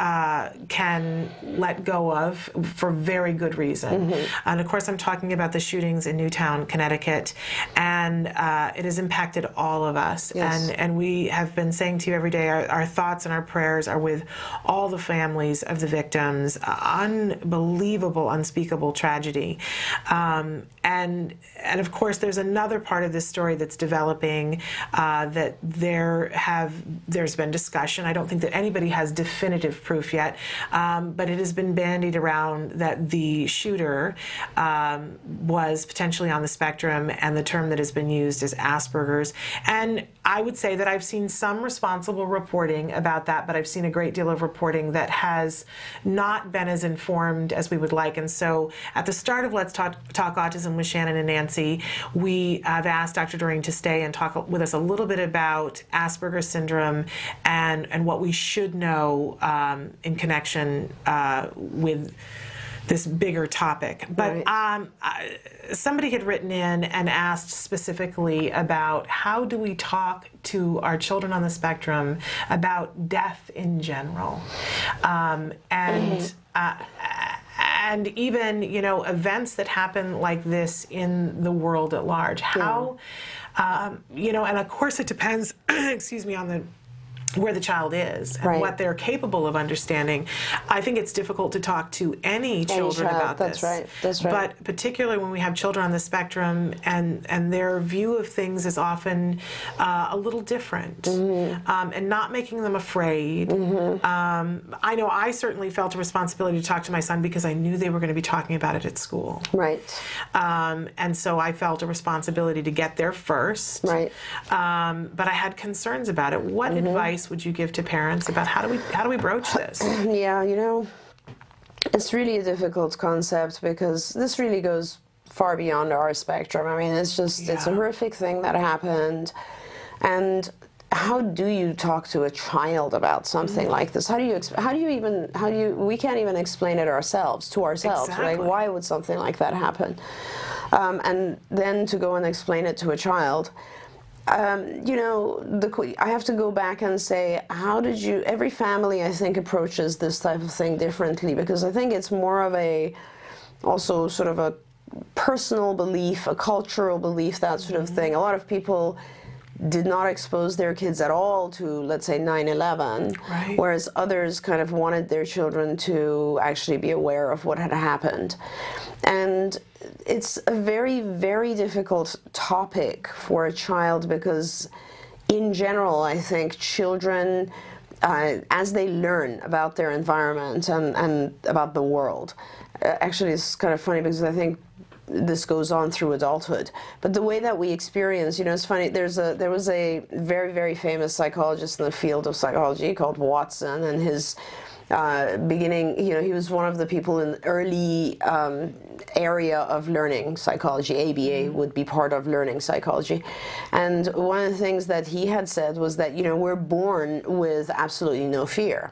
can let go of for very good reason. And of course, I'm talking about the shootings in Newtown, Connecticut. And it has impacted all of us. And we have been saying to you every day, our thoughts and our prayers are with all the families of the victims. Unbelievable, unspeakable tragedy. And of course, there's another part of this story that's developing that there's been discussion. I don't think that anybody has definitive proof yet, but it has been bandied around that the shooter was potentially on the spectrum, and the term that has been used is Asperger's. And I would say that I've seen some responsible reporting about that, but I've seen a great deal of reporting that has not been as informed as we would like. And so at the start of Let's Talk Autism with Shannon and Nancy, we have asked Dr. Doreen to stay and talk with us a little bit about Asperger's syndrome and what we should know in connection with this bigger topic. But somebody had written in and asked specifically about how do we talk to our children on the spectrum about death in general, and even, you know, events that happen like this in the world at large. How, you know, and of course it depends, excuse me, on where the child is and what they're capable of understanding. I think it's difficult to talk to any children about this. That's right. But particularly when we have children on the spectrum and their view of things is often a little different, and not making them afraid. I know I certainly felt a responsibility to talk to my son because I knew they were going to be talking about it at school. And so I felt a responsibility to get there first. But I had concerns about it. What advice would you give to parents about how do we broach this? Yeah, you know, it's really a difficult concept because this really goes far beyond our spectrum. I mean, it's just it's a horrific thing that happened, and how do you talk to a child about something like this? How do you we can't even explain it ourselves to ourselves. Like, why would something like that happen? And then to go and explain it to a child. You know, I have to go back and say, every family, I think, approaches this type of thing differently, because I think it's more of also sort of a personal belief, a cultural belief, that sort of thing. A lot of people did not expose their kids at all to, let's say, 9/11, whereas others kind of wanted their children to actually be aware of what had happened. And it's a very, very difficult topic for a child because, in general, I think children, as they learn about their environment and about the world, actually it's kind of funny because I think this goes on through adulthood. But the way that we experience, you know, it's funny, there was a very, very famous psychologist in the field of psychology called Watson, and his beginning, you know, he was one of the people in the early area of learning psychology. ABA would be part of learning psychology. And one of the things that he had said was that, you know, we're born with absolutely no fear.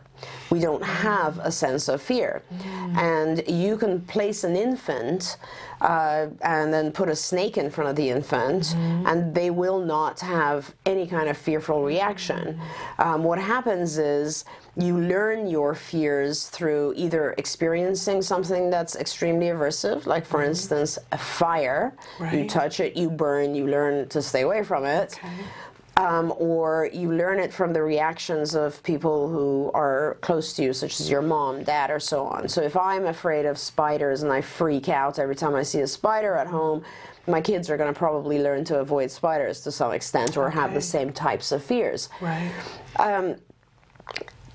We don't have a sense of fear. And you can place an infant and then put a snake in front of the infant, and they will not have any kind of fearful reaction. What happens is you learn your fears through either experiencing something that's extremely aversive, like, for instance, a fire. You touch it, you burn, you learn to stay away from it. or you learn it from the reactions of people who are close to you, such as your mom, dad, or so on. So if I'm afraid of spiders and I freak out every time I see a spider at home, my kids are going to probably learn to avoid spiders to some extent, or have the same types of fears. Right.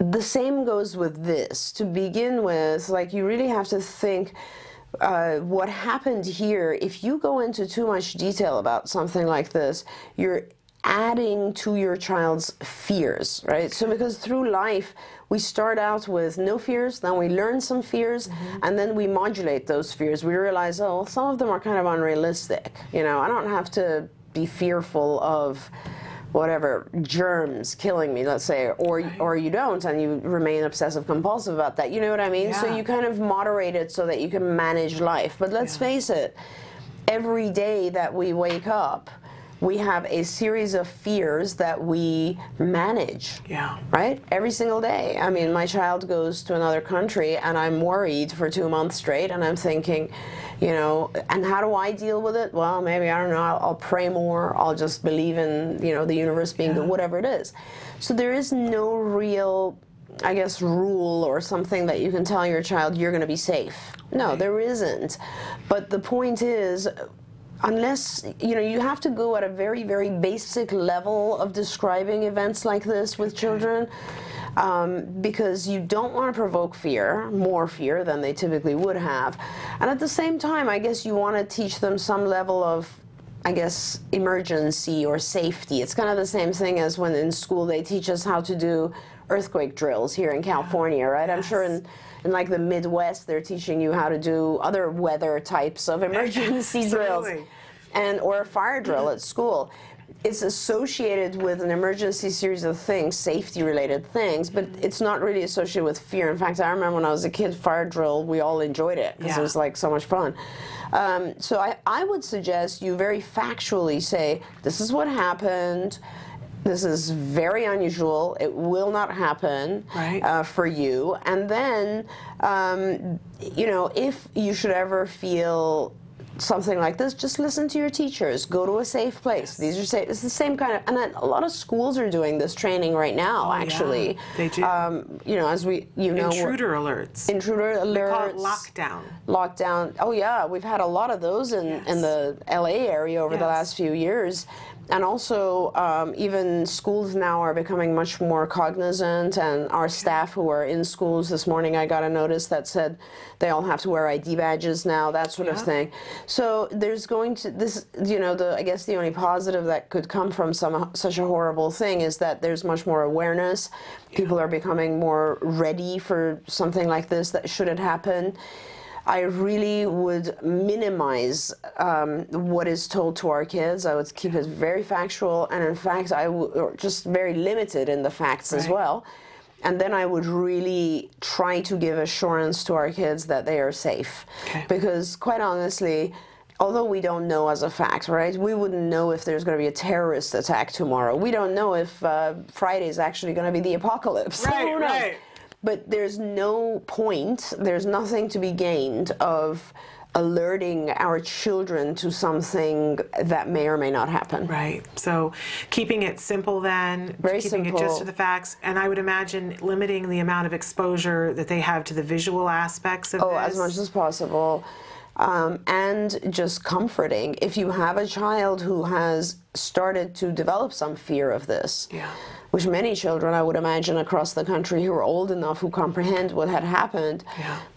The same goes with this. To begin with, like, you really have to think what happened here. If you go into too much detail about something like this, you're adding to your child's fears, right? So because through life, we start out with no fears, then we learn some fears, and then we modulate those fears. We realize, oh, some of them are kind of unrealistic. You know, I don't have to be fearful of whatever, germs killing me, let's say, or you don't, and you remain obsessive compulsive about that. You know what I mean? Yeah. So you kind of moderate it so that you can manage life. But let's face it, every day that we wake up, we have a series of fears that we manage, right? Every single day. I mean, my child goes to another country and I'm worried for 2 months straight, and I'm thinking, you know, and how do I deal with it? Well, maybe, I don't know, I'll pray more, I'll just believe in, you know, the universe being good, whatever it is. So there is no real, I guess, rule or something that you can tell your child, you're going to be safe. No, there isn't. But the point is, unless, you know, you have to go at a very, very basic level of describing events like this with children, because you don't want to provoke fear, more fear than they typically would have. And at the same time, I guess you want to teach them some level of, I guess, emergency or safety. It's kind of the same thing as when in school they teach us how to do earthquake drills here in California, right? I'm sure in like the Midwest, they're teaching you how to do other weather types of emergency drills, or a fire drill at school. It's associated with an emergency series of things, safety-related things, but it's not really associated with fear. In fact, I remember when I was a kid, fire drill, we all enjoyed it because it was like so much fun. So I would suggest you very factually say, this is what happened. This is very unusual. It will not happen for you. And then, you know, if you should ever feel something like this, just listen to your teachers. Go to a safe place. These are safe. It's the same kind of, and then a lot of schools are doing this training right now. Actually, they do. You know, as we, you know, intruder alerts. Intruder alerts. They call it lockdown. Lockdown. Oh yeah, we've had a lot of those in the LA area over the last few years. And also, even schools now are becoming much more cognizant, and our staff who are in schools, this morning I got a notice that said they all have to wear ID badges now, that sort of thing. So there's going to, this, you know, I guess the only positive that could come from such a horrible thing is that there's much more awareness. People are becoming more ready for something like this, that should it happen. I really would minimize what is told to our kids. I would keep it very factual, and in fact, just very limited in the facts as well. And then I would really try to give assurance to our kids that they are safe. Because quite honestly, although we don't know as a fact, right? We wouldn't know if there's going to be a terrorist attack tomorrow. We don't know if Friday is actually going to be the apocalypse. Who knows? But there's no point, there's nothing to be gained of alerting our children to something that may or may not happen. Right. So keeping it simple then, keeping it just to the facts, and I would imagine limiting the amount of exposure that they have to the visual aspects of this. As much as possible. And just comforting. If you have a child who has started to develop some fear of this, which many children, I would imagine, across the country who are old enough, who comprehend what had happened,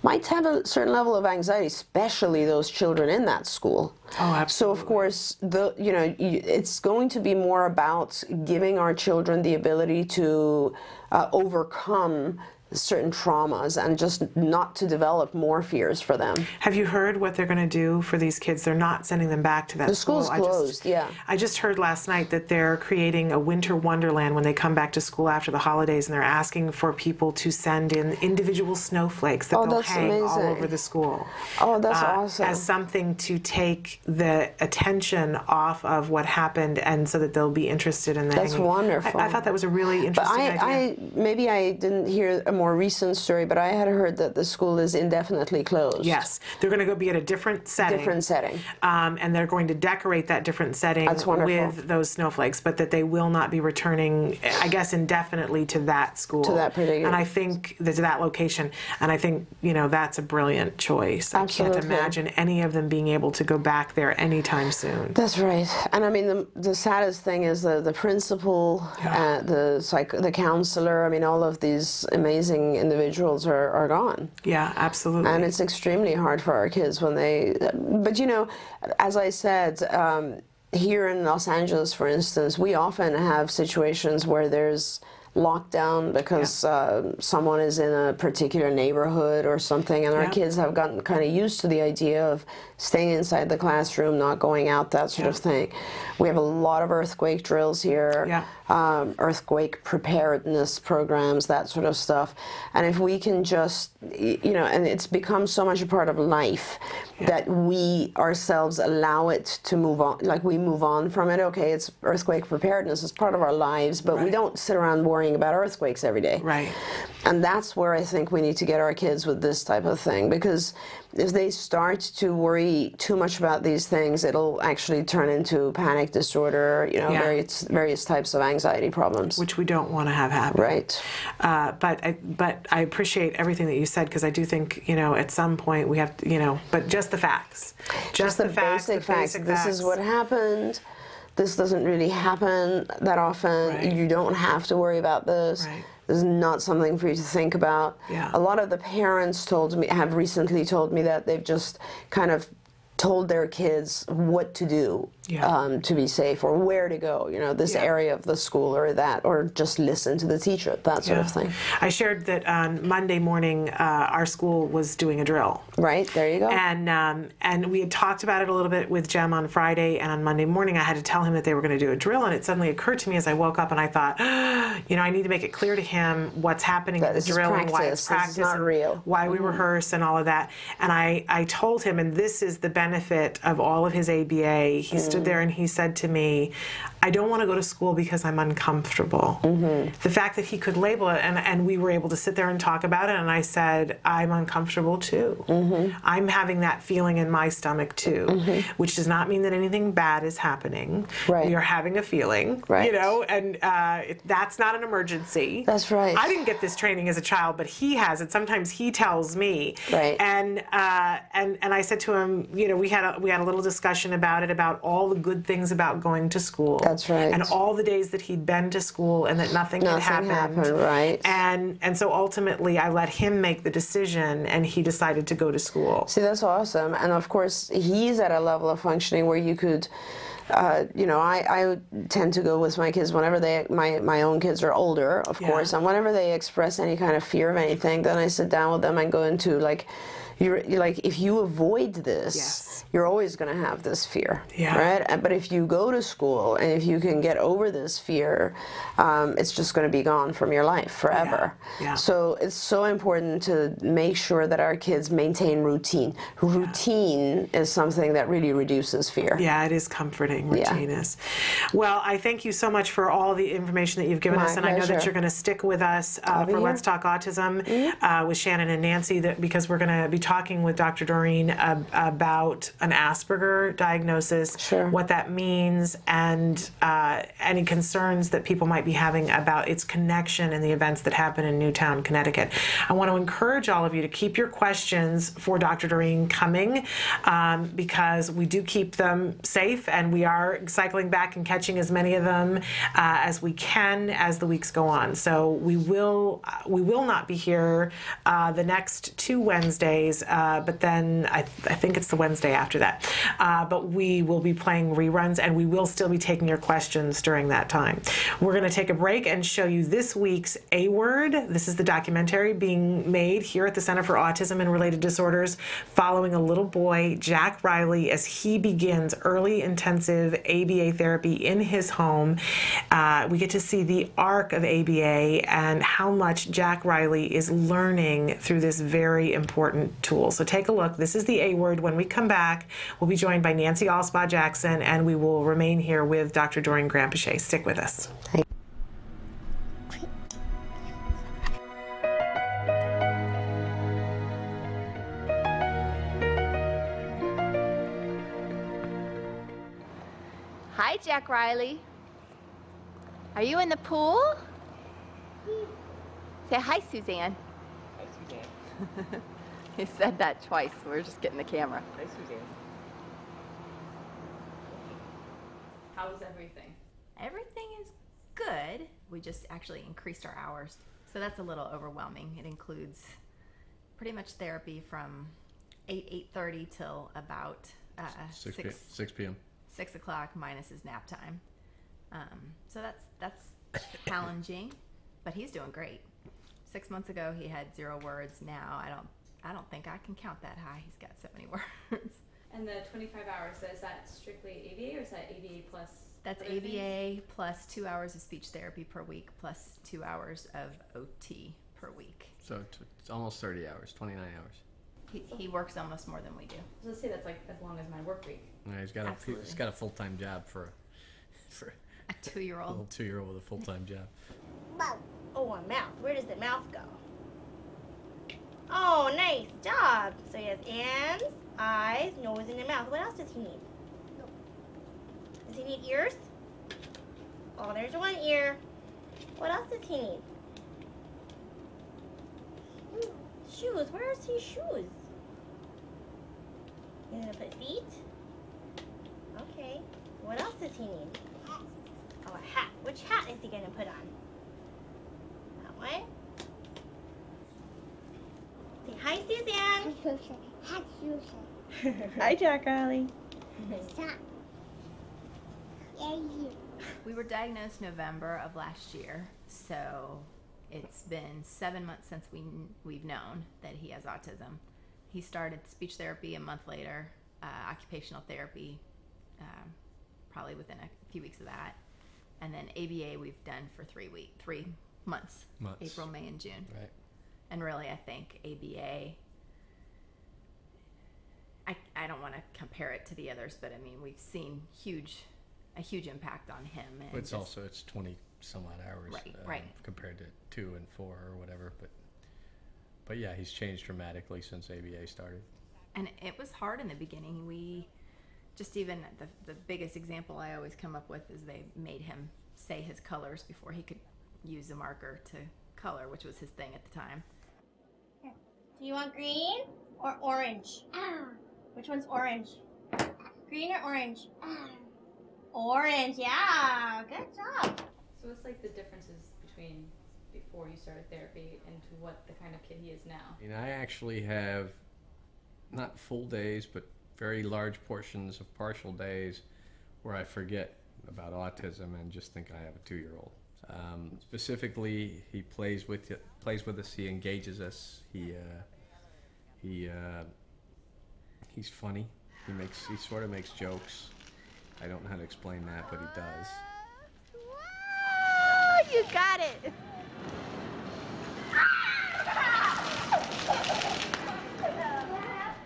might have a certain level of anxiety, especially those children in that school. Oh, absolutely. So, of course, you know, it's going to be more about giving our children the ability to overcome certain traumas and just not to develop more fears for them. Have you heard what they're going to do for these kids? They're not sending them back to that school. The school's closed, I just heard last night that they're creating a winter wonderland when they come back to school after the holidays, and they're asking for people to send in individual snowflakes that they'll hang all over the school. Oh, that's awesome. As something to take the attention off of what happened, and so that they'll be interested in that. That's wonderful. I thought that was a really interesting idea. Maybe I didn't hear a more recent story, but I had heard that the school is indefinitely closed. Yes, they're going to be at a different setting. Different setting. And they're going to decorate that different setting with those snowflakes, but that they will not be returning, I guess, indefinitely to that school. To that particular. And I think that location. And I think, you know, that's a brilliant choice. Absolutely. I can't imagine any of them being able to go back there anytime soon. That's right. And I mean, the saddest thing is the principal, the counselor. I mean, all of these amazing individuals are gone. Yeah, absolutely. And it's extremely hard for our kids when they. But you know, as I said, here in Los Angeles, for instance, we often have situations where there's lockdown because someone is in a particular neighborhood or something, and our kids have gotten kind of used to the idea of staying inside the classroom, not going out, that sort of thing. We have a lot of earthquake drills here, earthquake preparedness programs, that sort of stuff. And if we can just, you know, and it's become so much a part of life that we ourselves allow it to move on, like we move on from it. Okay, it's earthquake preparedness, it's part of our lives, but we don't sit around worrying about earthquakes every day. Right. And that's where I think we need to get our kids with this type of thing, because if they start to worry too much about these things, it'll actually turn into panic disorder, you know, various types of anxiety problems. Which we don't want to have happen. Right. But I appreciate everything that you said, because I do think, you know, at some point we have to, you know, but just the facts. Just the facts, basic facts. This is what happened. This doesn't really happen that often. You don't have to worry about this. This is not something for you to think about. A lot of the parents have recently told me that they've just kind of told their kids what to do to be safe, or where to go, you know, this area of the school or that, or just listen to the teacher, that sort of thing. I shared that on Monday morning, our school was doing a drill. Right, there you go. And we had talked about it a little bit with Jem on Friday, and on Monday morning I had to tell him that they were going to do a drill, and it suddenly occurred to me as I woke up, and I thought, you know, I need to make it clear to him what's happening in the drill and why it's practice, this is not real. Why we rehearse and all of that. And I told him, and this is the benefit of all of his ABA, he stood there and he said to me, I don't want to go to school because I'm uncomfortable. The fact that he could label it, and we were able to sit there and talk about it, and I said, I'm uncomfortable too. I'm having that feeling in my stomach too, which does not mean that anything bad is happening. We are having a feeling, you know, and that's not an emergency. That's right. I didn't get this training as a child, but he has it. Sometimes he tells me. And I said to him, you know, we had a little discussion about it, about all the good things about going to school. That's right. And all the days that he'd been to school and that nothing had happened. Right. And so ultimately I let him make the decision, and he decided to go to school. See, that's awesome. And of course, he's at a level of functioning where you could, you know, I tend to go with my kids whenever my own kids are older, of course, and whenever they express any kind of fear of anything, then I sit down with them and go into like, you're like, if you avoid this, you're always going to have this fear, right? But if you go to school and if you can get over this fear, it's just going to be gone from your life forever. So it's so important to make sure that our kids maintain routine. Routine is something that really reduces fear. Yeah, it is comforting, routine is. Well, I thank you so much for all the information that you've given us, and I know that you're going to stick with us for Let's Talk Autism with Shannon and Nancy, because we're going to be talking with Dr. Doreen about an Asperger diagnosis, what that means, and any concerns that people might be having about its connection and the events that happen in Newtown, Connecticut. I want to encourage all of you to keep your questions for Dr. Doreen coming, because we do keep them safe, and we are cycling back and catching as many of them as we can as the weeks go on. So we will not be here the next 2 Wednesdays, but then I think it's the Wednesday after that. But we will be playing reruns, and we will still be taking your questions during that time. We're going to take a break and show you this week's A Word. This is the documentary being made here at the Center for Autism and Related Disorders, following a little boy, Jack Riley, as he begins early intensive ABA therapy in his home. We get to see the arc of ABA and how much Jack Riley is learning through this very important tool. So take a look. This is the A Word. When we come back, we'll be joined by Nancy Alspaugh-Jackson, and we will remain here with Dr. Doreen Granpeesheh. Stick with us. Jack Riley. Are you in the pool? Say hi, Suzanne. Hi, Suzanne. He said that twice. We're just getting the camera. Hi, Suzanne. How's everything? Everything is good. We just actually increased our hours. So that's a little overwhelming. It includes pretty much therapy from 8:30 till about 6 p.m. 6 o'clock minus his nap time. So that's challenging, but he's doing great. 6 months ago he had 0 words. Now I don't think I can count that high. He's got so many words. And the 25 hours, so is that strictly ABA or is that ABA plus? That's ABA plus 2 hours of speech therapy per week plus 2 hours of OT per week. So it's almost 30 hours, 29 hours. He works almost more than we do. So let's say that's like as long as my work week. Yeah, he's got a full-time job for a 2-year-old. A little 2-year-old with a full-time job. Mouth. Oh, a mouth. Where does the mouth go? Oh, nice job. So he has hands, eyes, nose, and a mouth. What else does he need? Does he need ears? Oh, there's one ear. What else does he need? Shoes. Where is his shoes? You gonna put feet? Okay. What else does he need? Oh, a hat. Which hat is he gonna put on? That one. Say hi, Suzanne. Hi, Susan. Hi, Jack Riley. We were diagnosed November of last year, so it's been 7 months since we've known that he has autism. He started speech therapy a month later, occupational therapy probably within a few weeks of that, and then ABA we've done for 3 months, April, May, and June. Right. And really, I think ABA, I don't want to compare it to the others, but I mean, we've seen a huge impact on him. And It's 20 some odd hours, right. compared to 2 and 4 or whatever. But yeah, he's changed dramatically since ABA started. And it was hard in the beginning. We just even the biggest example I always come up with is they made him say his colors before he could use a marker to color, which was his thing at the time. Do you want green or orange? Which one's orange? Green or orange? Orange, yeah. Good job. So what's like the differences between before you started therapy and to what the kind of kid he is now? I actually have not full days, but very large portions of partial days where I forget about autism and just think I have a 2-year-old. Specifically, he plays with us. He engages us. He's funny. He sort of makes jokes. I don't know how to explain that, but he does. Oh, you got it.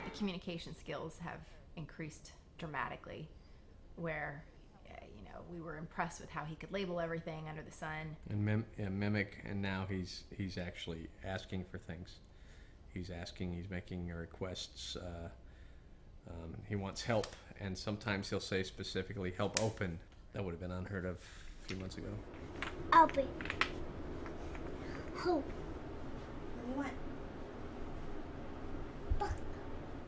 The communication skills have increased dramatically, where we were impressed with how he could label everything under the sun and mimic, and now he's actually asking for things. He's making requests. He wants help, and sometimes he'll say specifically, help open. That would have been unheard of a few months ago. Open. Hope. What?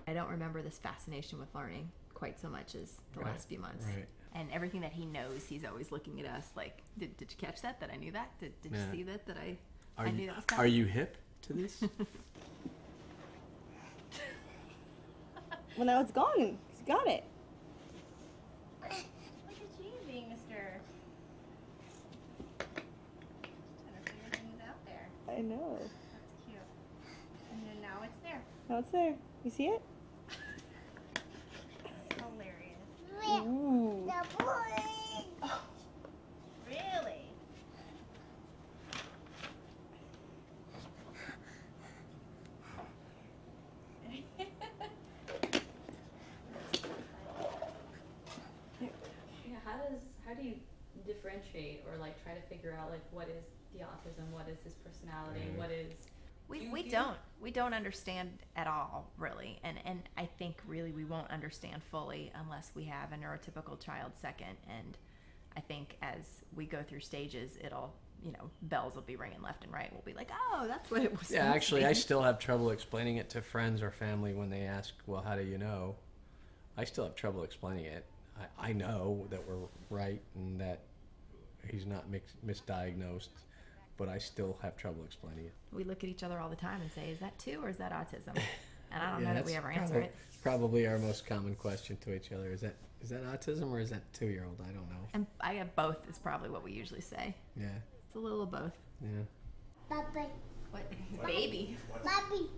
I don't remember this fascination with learning quite so much as the last few months. Right. And everything that he knows, he's always looking at us like, did you catch that I knew that? Did you see that I knew that was coming? Are you hip to this? Well, now it's gone. He's got it. Look at you being Mr. Trying to figure things out there. I know. That's cute. And then now it's there. Now it's there. You see it? That's hilarious. Ooh. Oh. Really? How do you differentiate or like try to figure out like what is the autism, what is his personality, what is we don't understand at all, really, and I think really we won't understand fully unless we have a neurotypical child second, and I think as we go through stages, it'll, you know, bells will be ringing left and right. We'll be like, oh, that's what it was. Yeah, actually, I still have trouble explaining it to friends or family when they ask, well, how do you know? I still have trouble explaining it. I know that we're right and that he's not misdiagnosed, but I still have trouble explaining it. We look at each other all the time and say, is that 2 or is that autism? And I don't know that we ever answer it. Probably our most common question to each other. Is that autism or is that 2-year-old? I don't know. And I have both is probably what we usually say. Yeah. It's a little of both. Yeah. Bobby. What? Baby. Bobby.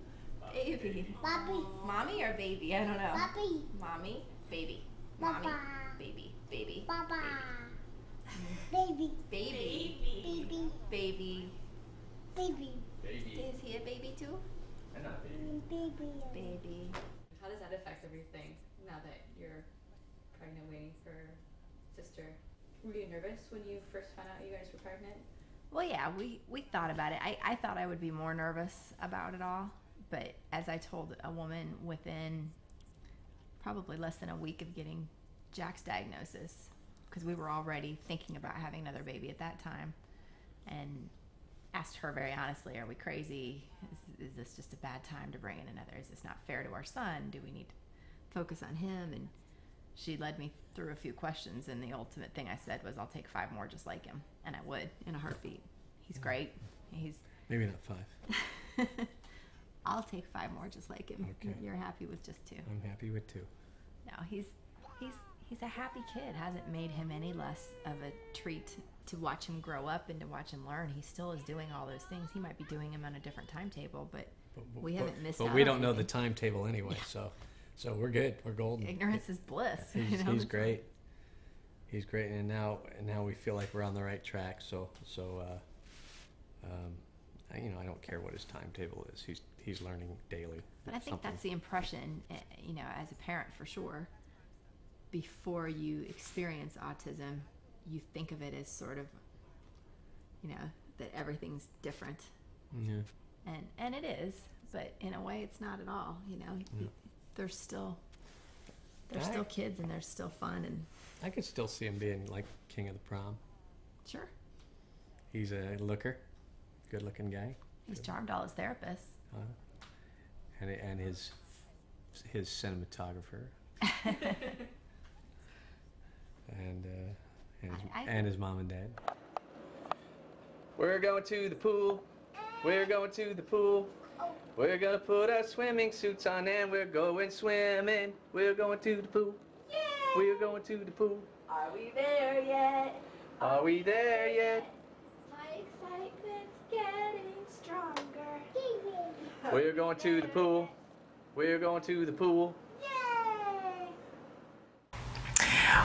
Baby. Bobby. Mommy or baby? I don't know. Bobby. Mommy. Baby. Mommy. Baba. Baby. Baby. Baba. Baby. Baby. Baby. Baby. Baby. Baby. Is he a baby too? I'm not a baby. Baby. Baby. How does that affect everything now that you're pregnant, waiting for sister? Were you nervous when you first found out you guys were pregnant? Well, yeah, we thought about it. I thought I would be more nervous about it all, but as I told a woman within probably less than a week of getting Jack's diagnosis, because we were already thinking about having another baby at that time, and asked her very honestly, are we crazy? Is this just a bad time to bring in another? Is this not fair to our son? Do we need to focus on him? And she led me through a few questions, and the ultimate thing I said was, I'll take 5 more just like him. And I would, in a heartbeat. He's great. He's Maybe not 5. I'll take 5 more just like him. Okay. You're happy with just 2. I'm happy with 2. No, he's a happy kid. Hasn't made him any less of a treat to watch him grow up and to watch him learn. He still is doing all those things. He might be doing them on a different timetable, but we haven't missed out. But we don't know the timetable anyway, so we're good. We're golden. Ignorance is bliss. He's great. He's great, and now we feel like we're on the right track. I don't care what his timetable is. He's learning daily. But I think that's the impression, as a parent for sure. Before you experience autism, you think of it as sort of, that everything's different. Yeah. And it is, but in a way, it's not at all. Yeah. They're still kids, and they're still fun, and I could still see him being like king of the prom. Sure. He's a looker, good-looking guy. He's charmed all his therapists. And his cinematographer. and his mom and dad. We're going to the pool. We're going to the pool. We're gonna put our swimming suits on and we're going swimming. We're going to the pool. Yay! We're going to the pool. Are we there yet? Are we there yet? My excitement's getting stronger. We're going to the pool. We're going to the pool.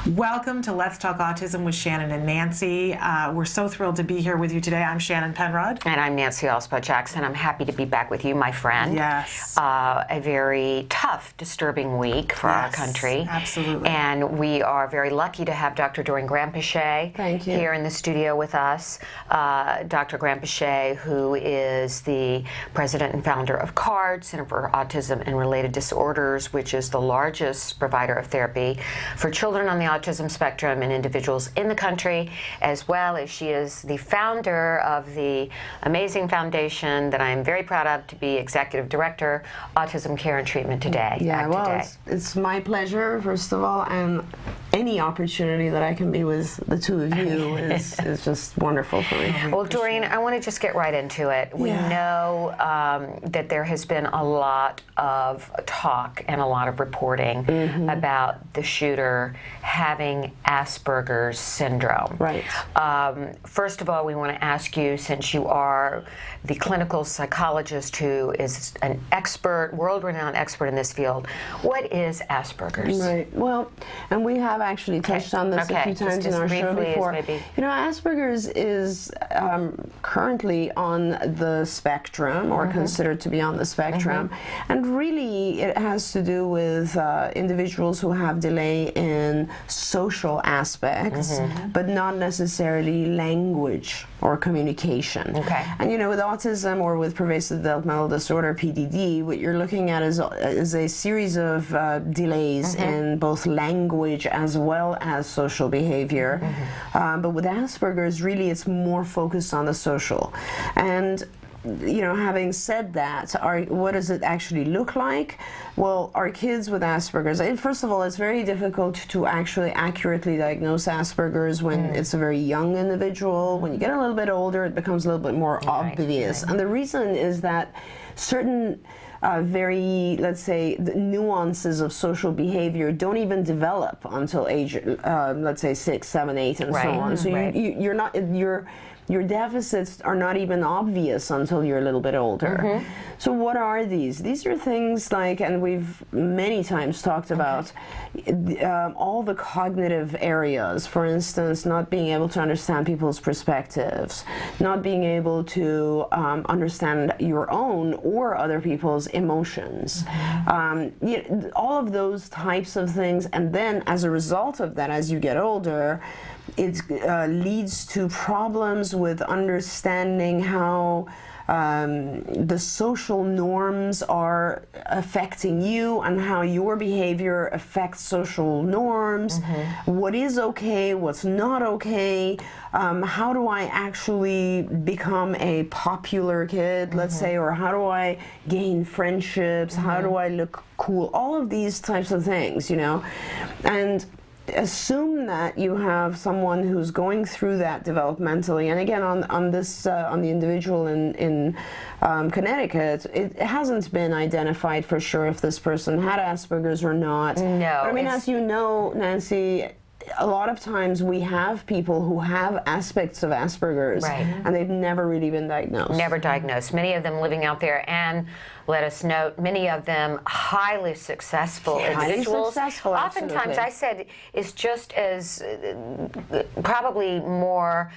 Welcome to Let's Talk Autism with Shannon and Nancy. We're so thrilled to be here with you today. I'm Shannon Penrod. And I'm Nancy Alspaugh-Jackson. I'm happy to be back with you, my friend. Yes. A very tough, disturbing week for our country. Absolutely. And we are very lucky to have Dr. Doreen Granpeesheh here in the studio with us. Dr. Granpeesheh, who is the president and founder of CARD, Center for Autism and Related Disorders, which is the largest provider of therapy for children on the autism spectrum and individuals in the country, as well as she is the founder of the amazing foundation that I am very proud of to be executive director, Autism Care and Treatment Today. Yeah, well, it's my pleasure, first of all, and any opportunity that I can be with the two of you is just wonderful for me. Well, Doreen, I want to just get right into it. We know that there has been a lot of talk and a lot of reporting about the shooter having Asperger's syndrome. Right. First of all, we want to ask you, since you are the clinical psychologist who is an expert, world-renowned expert in this field, what is Asperger's? Right. Well, and we have actually touched on this a few times in our show before. Asperger's is currently on the spectrum, or considered to be on the spectrum, and really it has to do with individuals who have delay in social aspects, but not necessarily language or communication. Okay. And you know, with autism or with pervasive developmental disorder, PDD, what you're looking at is a series of delays in both language as well as social behavior. But with Asperger's, really, it's more focused on the social. And you know, having said that, what does it actually look like? Well, our kids with Asperger's, first of all, it's very difficult to actually accurately diagnose Asperger's when it's a very young individual. When you get a little bit older, it becomes a little bit more obvious. And the reason is that certain very, let's say, the nuances of social behavior don't even develop until age, let's say, 6, 7, 8, and so on. So you're not, your deficits are not even obvious until you're a little bit older. So what are these? These are things like, and we've many times talked about, all the cognitive areas. For instance, not being able to understand people's perspectives, not being able to understand your own or other people's emotions. All of those types of things, and then as a result of that, as you get older, it leads to problems with understanding how the social norms are affecting you and how your behavior affects social norms. What is okay, what's not okay, how do I actually become a popular kid, let's say, or how do I gain friendships, how do I look cool, all of these types of things, you know. And assume that you have someone who's going through that developmentally, and again, on the individual in Connecticut, it hasn't been identified for sure if this person had Asperger's or not. No. But I mean, as you know, Nancy, a lot of times we have people who have aspects of Asperger's, and they've never really been diagnosed. Never diagnosed. Many of them living out there, and let us note, many of them highly successful individuals. Highly successful, oftentimes, I said, is just as probably more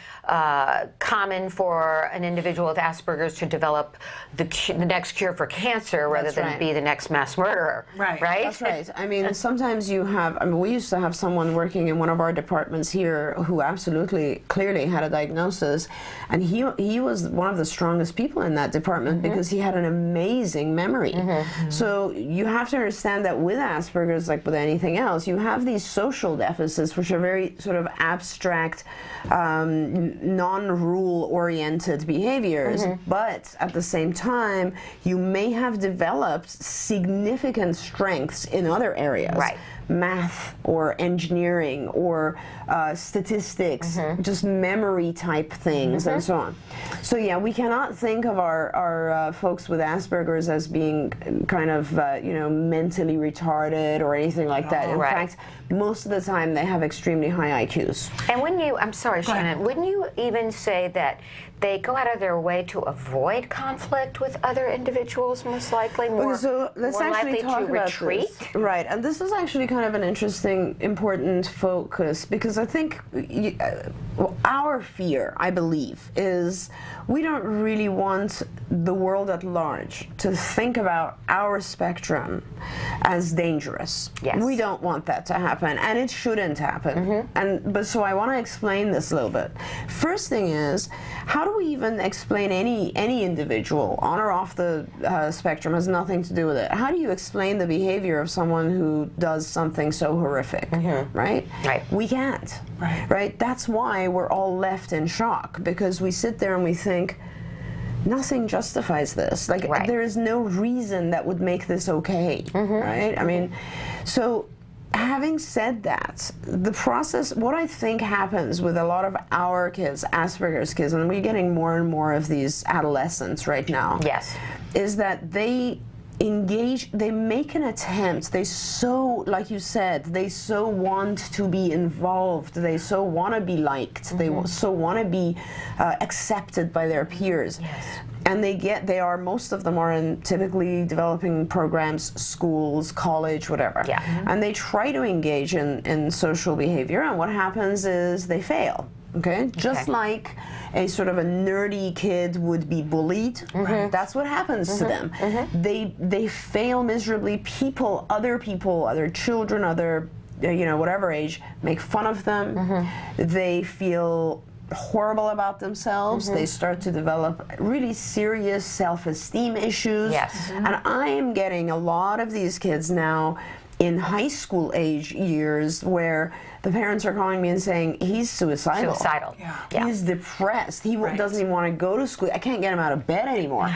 common for an individual with Asperger's to develop the next cure for cancer rather than be the next mass murderer. Right? That's right. I mean, sometimes you have, I mean, we used to have someone working in one of our departments here who absolutely, clearly had a diagnosis, and he was one of the strongest people in that department because he had an amazing memory. So you have to understand that with Asperger's, like with anything else, you have these social deficits which are very sort of abstract, non-rule oriented behaviors, but at the same time you may have developed significant strengths in other areas. Math or engineering or statistics, just memory type things and so on. So yeah, we cannot think of our folks with Asperger's as being kind of you know, mentally retarded or anything like that. In fact, most of the time they have extremely high IQs. And when you, I'm sorry, Shannon, wouldn't you even say that they go out of their way to avoid conflict with other individuals, most likely, more, so let's more actually likely talk to about retreat? This. Right, and this is actually kind of an interesting, important focus, because I think our fear, I believe, is we don't really want the world at large to think about our spectrum as dangerous. We don't want that to happen, and it shouldn't happen. But so I want to explain this a little bit. First thing is, how do we even explain any individual on or off the spectrum? Has nothing to do with it. How do you explain the behavior of someone who does something so horrific? Right? We can't. Right? That's why we're all left in shock, because we sit there and we think, nothing justifies this. Like, there is no reason that would make this okay. Right? I mean, so having said that, the process, what I think happens with a lot of our kids, Asperger's kids, and we're getting more and more of these adolescents right now, is that they engage, they make an attempt, they so, like you said, they so want to be involved, they so want to be liked, they so want to be accepted by their peers. And they are, most of them are in typically developing programs, schools, college, whatever. And they try to engage in social behavior, and what happens is they fail. Just like a sort of a nerdy kid would be bullied, that's what happens to them. They fail miserably. Other children, other, you know, whatever age, make fun of them. They feel horrible about themselves. They start to develop really serious self-esteem issues. Yes. And I am getting a lot of these kids now in high school age years where the parents are calling me and saying, he's suicidal. He's depressed. He doesn't even want to go to school. I can't get him out of bed anymore.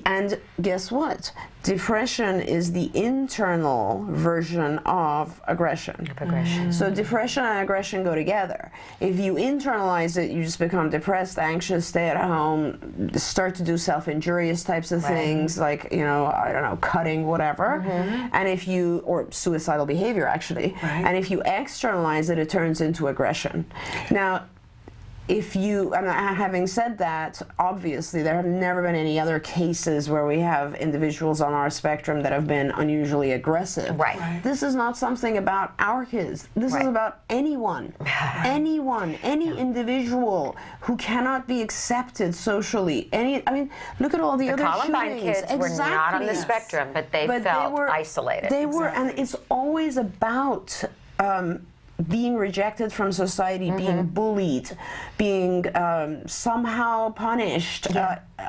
And guess what? Depression is the internal version of aggression. So depression and aggression go together. If you internalize it, you just become depressed, anxious, stay at home, start to do self-injurious types of things, like, you know, I don't know, cutting, whatever. And if you, or suicidal behavior actually, and if you externalize it, it turns into aggression. Now, if you, and having said that, obviously there have never been any other cases where we have individuals on our spectrum that have been unusually aggressive. This is not something about our kids. This is about anyone, any individual who cannot be accepted socially. I mean, look at all the other Columbine shootings. kids were not on the spectrum, but they felt isolated. They were, and it's always about being rejected from society, being bullied, being somehow punished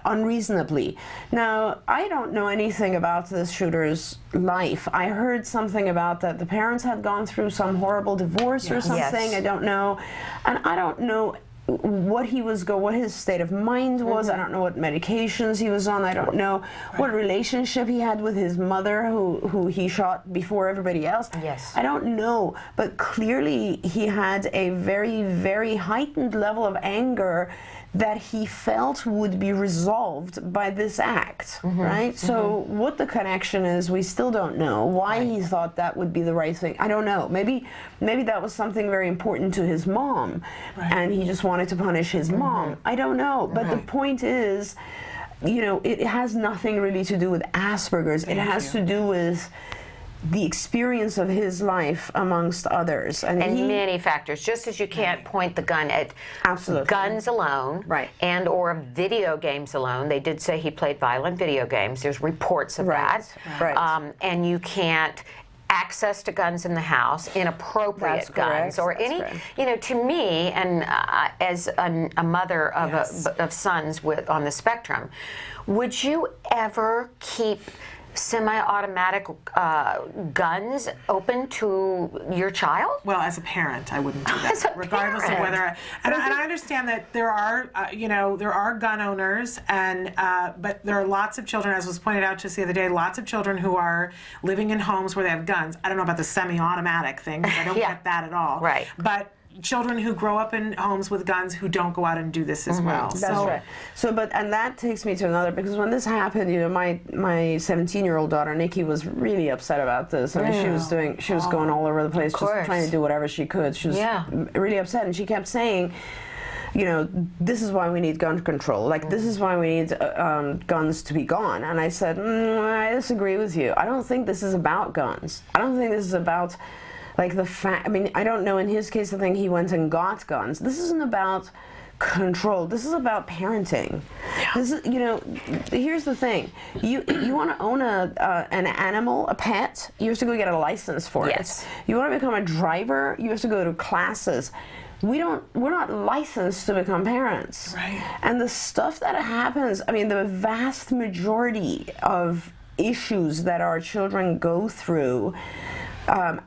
unreasonably. Now, I don't know anything about this shooter's life. I heard something about that the parents had gone through some horrible divorce or something. I don't know. And I don't know what his state of mind was. I don't know what medications he was on. I don't know what relationship he had with his mother, who he shot before everybody else. I don't know, but clearly he had a very, very heightened level of anger that he felt would be resolved by this act, right? So what the connection is, we still don't know. Why he thought that would be the right thing, I don't know. Maybe that was something very important to his mom, and he just wanted to punish his mom. I don't know, but the point is, you know, it has nothing really to do with Asperger's. It has to do with the experience of his life amongst others. And many factors. Just as you can't point the gun at guns alone and or video games alone. They did say he played violent video games. There's reports of that. And you can't access to guns in the house, inappropriate guns, or any, you know, to me, and as a mother of sons on the spectrum, would you ever keep semi-automatic guns open to your child? Well, as a parent, I wouldn't do that, regardless of whether. And I understand that there are, you know, there are gun owners, and but there are lots of children, as was pointed out just the other day, lots of children who are living in homes where they have guns. I don't know about the semi-automatic thing, because I don't get that at all. But children who grow up in homes with guns who don't go out and do this as well. That's right. So, and that takes me to another, because when this happened, you know, my 17-year-old daughter, Nikki, was really upset about this. I mean, she was going all over the place, just trying to do whatever she could. She was really upset, and she kept saying, you know, this is why we need gun control. Like, this is why we need guns to be gone. And I said, I disagree with you. I don't think this is about guns. I don't think this is about, like, the fact, I mean, I don't know, in his case, I think he went and got guns. This isn't about control. This is about parenting. This is, you know, here's the thing. You want to own an animal, a pet, you have to go get a license for it. You want to become a driver, you have to go to classes. We're not licensed to become parents. And the stuff that happens, I mean, the vast majority of issues that our children go through,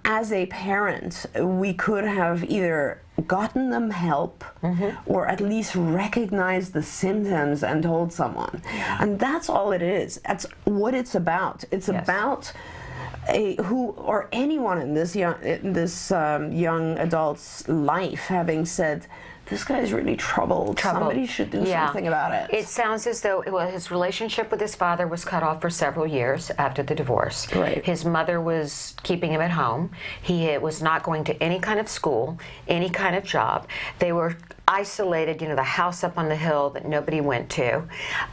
as a parent, we could have either gotten them help or at least recognized the symptoms and told someone. And that's all it is. That's what it's about. It's about anyone in this young adult's life having said, this guy's really troubled. Somebody should do something about it. It sounds as though his relationship with his father was cut off for several years after the divorce. His mother was keeping him at home. He was not going to any kind of school, any kind of job. They were isolated, you know, the house up on the hill that nobody went to.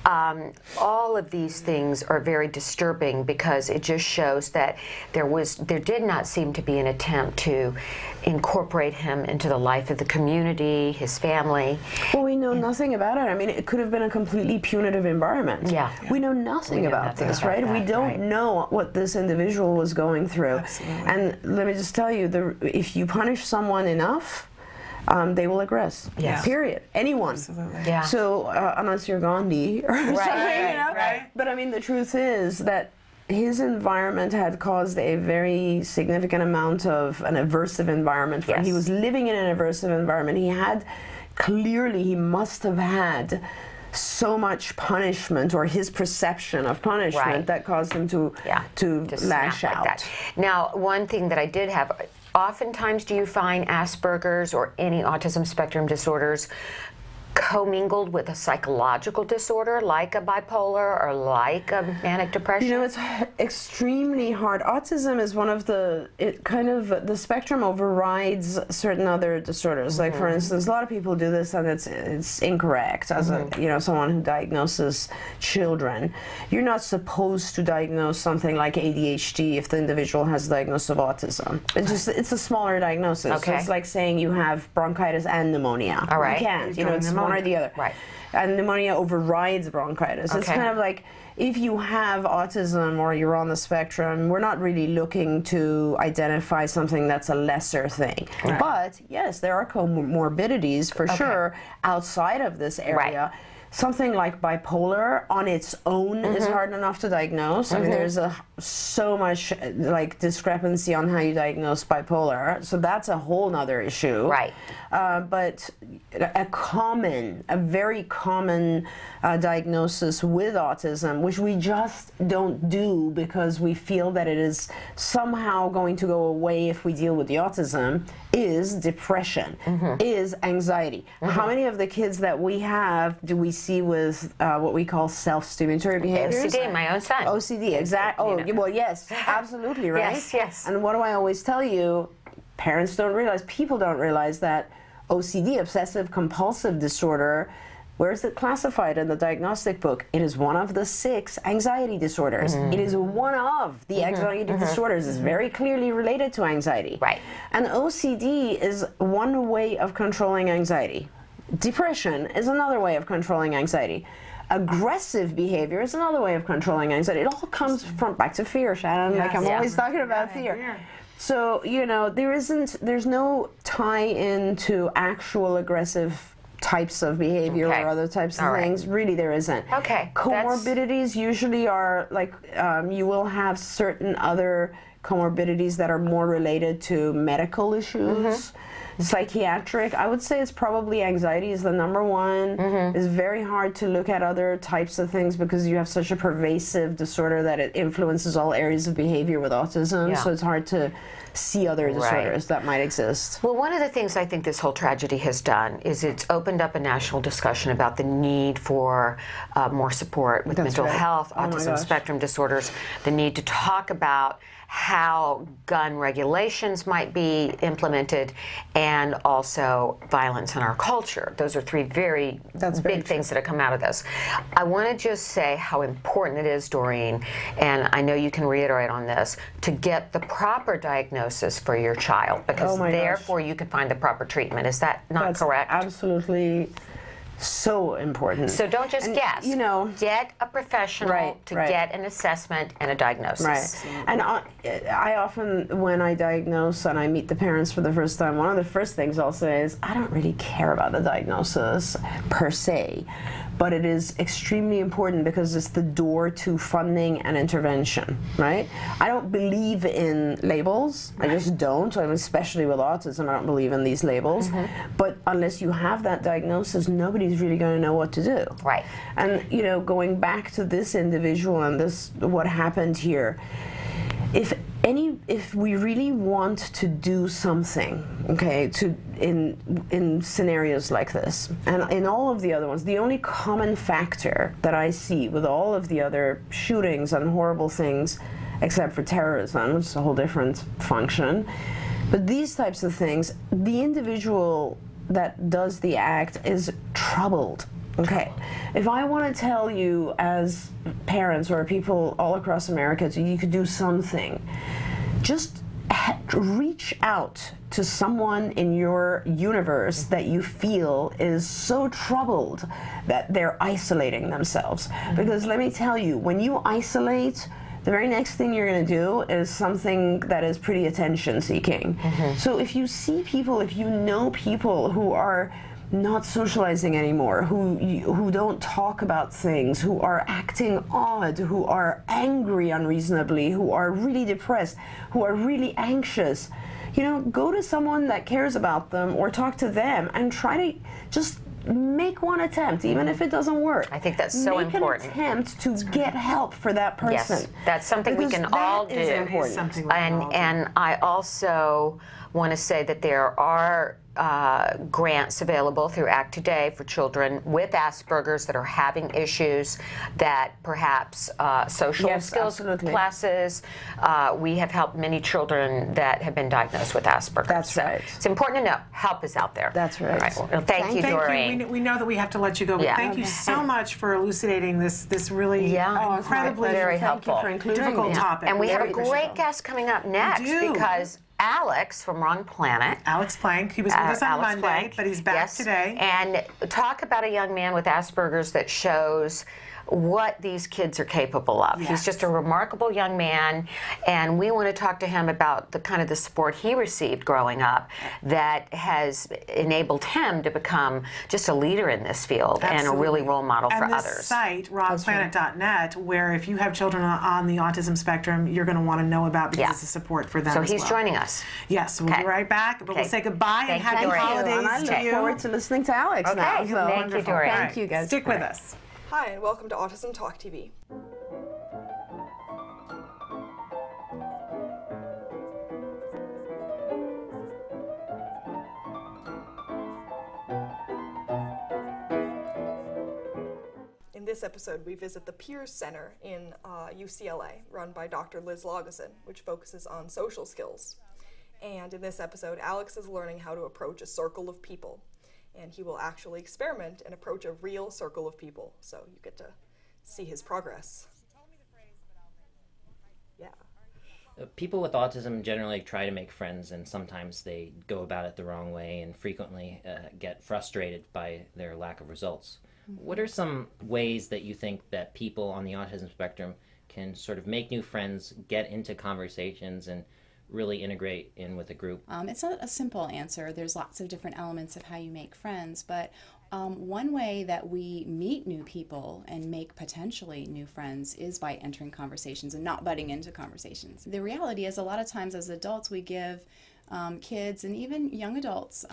All of these things are very disturbing, because it just shows that there did not seem to be an attempt to incorporate him into the life of the community, his family. Well, we know nothing about it. I mean, it could have been a completely punitive environment. We know nothing about this, right? We don't know what this individual was going through. And let me just tell you, if you punish someone enough, they will aggress. Yes. Period. Anyone. Absolutely. Yeah. So unless you're Gandhi or something, Right, you know. right. But I mean, the truth is that his environment had caused a very significant amount of an aversive environment for him. He was living in an aversive environment. He had, clearly, he must have had so much punishment, or his perception of punishment, that caused him to lash out. Like that. Now, one thing that I did have, oftentimes do you find Asperger's or any autism spectrum disorders commingled with a psychological disorder like a bipolar or like a manic depression? You know, it's extremely hard. Autism is one of the, the spectrum overrides certain other disorders. Like, for instance, a lot of people do this and it's incorrect. As a, you know, someone who diagnoses children, you're not supposed to diagnose something like ADHD if the individual has a diagnosis of autism. It's just, it's a smaller diagnosis. Okay. So it's like saying you have bronchitis and pneumonia. All right. You can't. You know, it's one or the other. Right. And pneumonia overrides bronchitis. It's kind of like, if you have autism or you're on the spectrum, we're not really looking to identify something that's a lesser thing. Right. But yes, there are comorbidities for sure outside of this area. Right. Something like bipolar on its own is hard enough to diagnose. I mean, there's so much like discrepancy on how you diagnose bipolar, so that's a whole nother issue. Right. But a very common diagnosis with autism, which we just don't do because we feel that it is somehow going to go away if we deal with the autism, is depression, is anxiety. How many of the kids that we have do we see with what we call self-stimulatory behaviors? OCD, my own son. OCD, exactly. Oh, well, yes, absolutely, right? Yes, yes. And what do I always tell you? Parents don't realize, people don't realize that OCD, obsessive compulsive disorder, where is it classified in the diagnostic book? It is one of the 6 anxiety disorders. It is one of the anxiety disorders. It's very clearly related to anxiety. Right. And OCD is one way of controlling anxiety. Depression is another way of controlling anxiety. Aggressive behavior is another way of controlling anxiety. It all comes from back to fear, Shannon. Like I'm always talking about fear. So, you know, there's no tie-in to actual aggressive types of behavior or other types of things. Really, there isn't. Okay. Comorbidities usually are like, you will have certain other comorbidities that are more related to medical issues. Psychiatric, I would say it's probably anxiety is the number one. It's very hard to look at other types of things because you have such a pervasive disorder that it influences all areas of behavior with autism, so it's hard to see other disorders that might exist. Well, one of the things I think this whole tragedy has done is it's opened up a national discussion about the need for more support with mental health, autism spectrum disorders, the need to talk about how gun regulations might be implemented, and also violence in our culture. Those are 3 very big things that have come out of this. I want to just say how important it is, Doreen, and I know you can reiterate on this, to get the proper diagnosis for your child, because therefore you can find the proper treatment. Is that not correct? Absolutely. So important. So don't just guess. You know, get a professional to get an assessment and a diagnosis. Right. And I often, when I diagnose and I meet the parents for the first time, one of the first things I'll say is, I don't really care about the diagnosis per se, but it is extremely important because it's the door to funding and intervention, right? I don't believe in labels. I just don't. I mean, especially with autism, I don't believe in these labels. But unless you have that diagnosis, nobody's really going to know what to do. Right. And, you know, going back to this individual and this, what happened here, if we really want to do something, okay, in scenarios like this, and in all of the other ones, the only common factor that I see with all of the other shootings and horrible things, except for terrorism, which is a whole different function, but these types of things, the individual that does the act is troubled. Okay, if I want to tell you as parents or people all across America, you could do something, just reach out to someone in your universe that you feel is so troubled that they're isolating themselves. Because let me tell you, when you isolate, the very next thing you're going to do is something that is pretty attention seeking. So if you see people, if you know people who are not socializing anymore, who don't talk about things, who are acting odd, who are angry unreasonably, who are really depressed, who are really anxious, you know, go to someone that cares about them or talk to them and try to just make one attempt, even if it doesn't work. I think that's so important. Make an attempt to get help for that person. Yes, that's something we can all do. And I also want to say that there are grants available through Act Today for children with Asperger's that are having issues, that perhaps social skills classes. We have helped many children that have been diagnosed with Asperger's. That's right. It's important to know help is out there. That's right. All right. Well, thank you, Doreen. We know that we have to let you go, but thank you so much for elucidating this really incredibly very helpful, difficult topic. And we have a great guest coming up next because Alex from Wrong Planet. Alex Plank. He was with us on Monday, but he's back today. And talk about a young man with Asperger's that shows what these kids are capable of. He's just a remarkable young man, and we want to talk to him about the kind of the support he received growing up that has enabled him to become just a leader in this field and a really role model for others. And this site, wrongplanet.net, where if you have children on the autism spectrum, you're going to want to know about because it's a support for them So as he's well. joining us. Yes, we'll be right back, but we'll say goodbye and happy holidays and I look forward to listening to Alex now. So Thank you, Doreen. Thank you, guys. Stick with us. Hi, and welcome to Autism Talk TV. In this episode, we visit the Peers Center in UCLA, run by Dr. Liz Lageson, which focuses on social skills. And in this episode, Alex is learning how to approach a circle of people. And he will actually experiment and approach a real circle of people. So you get to see his progress. Yeah. People with autism generally try to make friends, and sometimes they go about it the wrong way and frequently get frustrated by their lack of results. What are some ways that you think that people on the autism spectrum can sort of make new friends, get into conversations, and really integrate in with a group? It's not a simple answer. There's lots of different elements of how you make friends, but one way that we meet new people and make potentially new friends is by entering conversations and not butting into conversations. The reality is a lot of times as adults we give kids and even young adults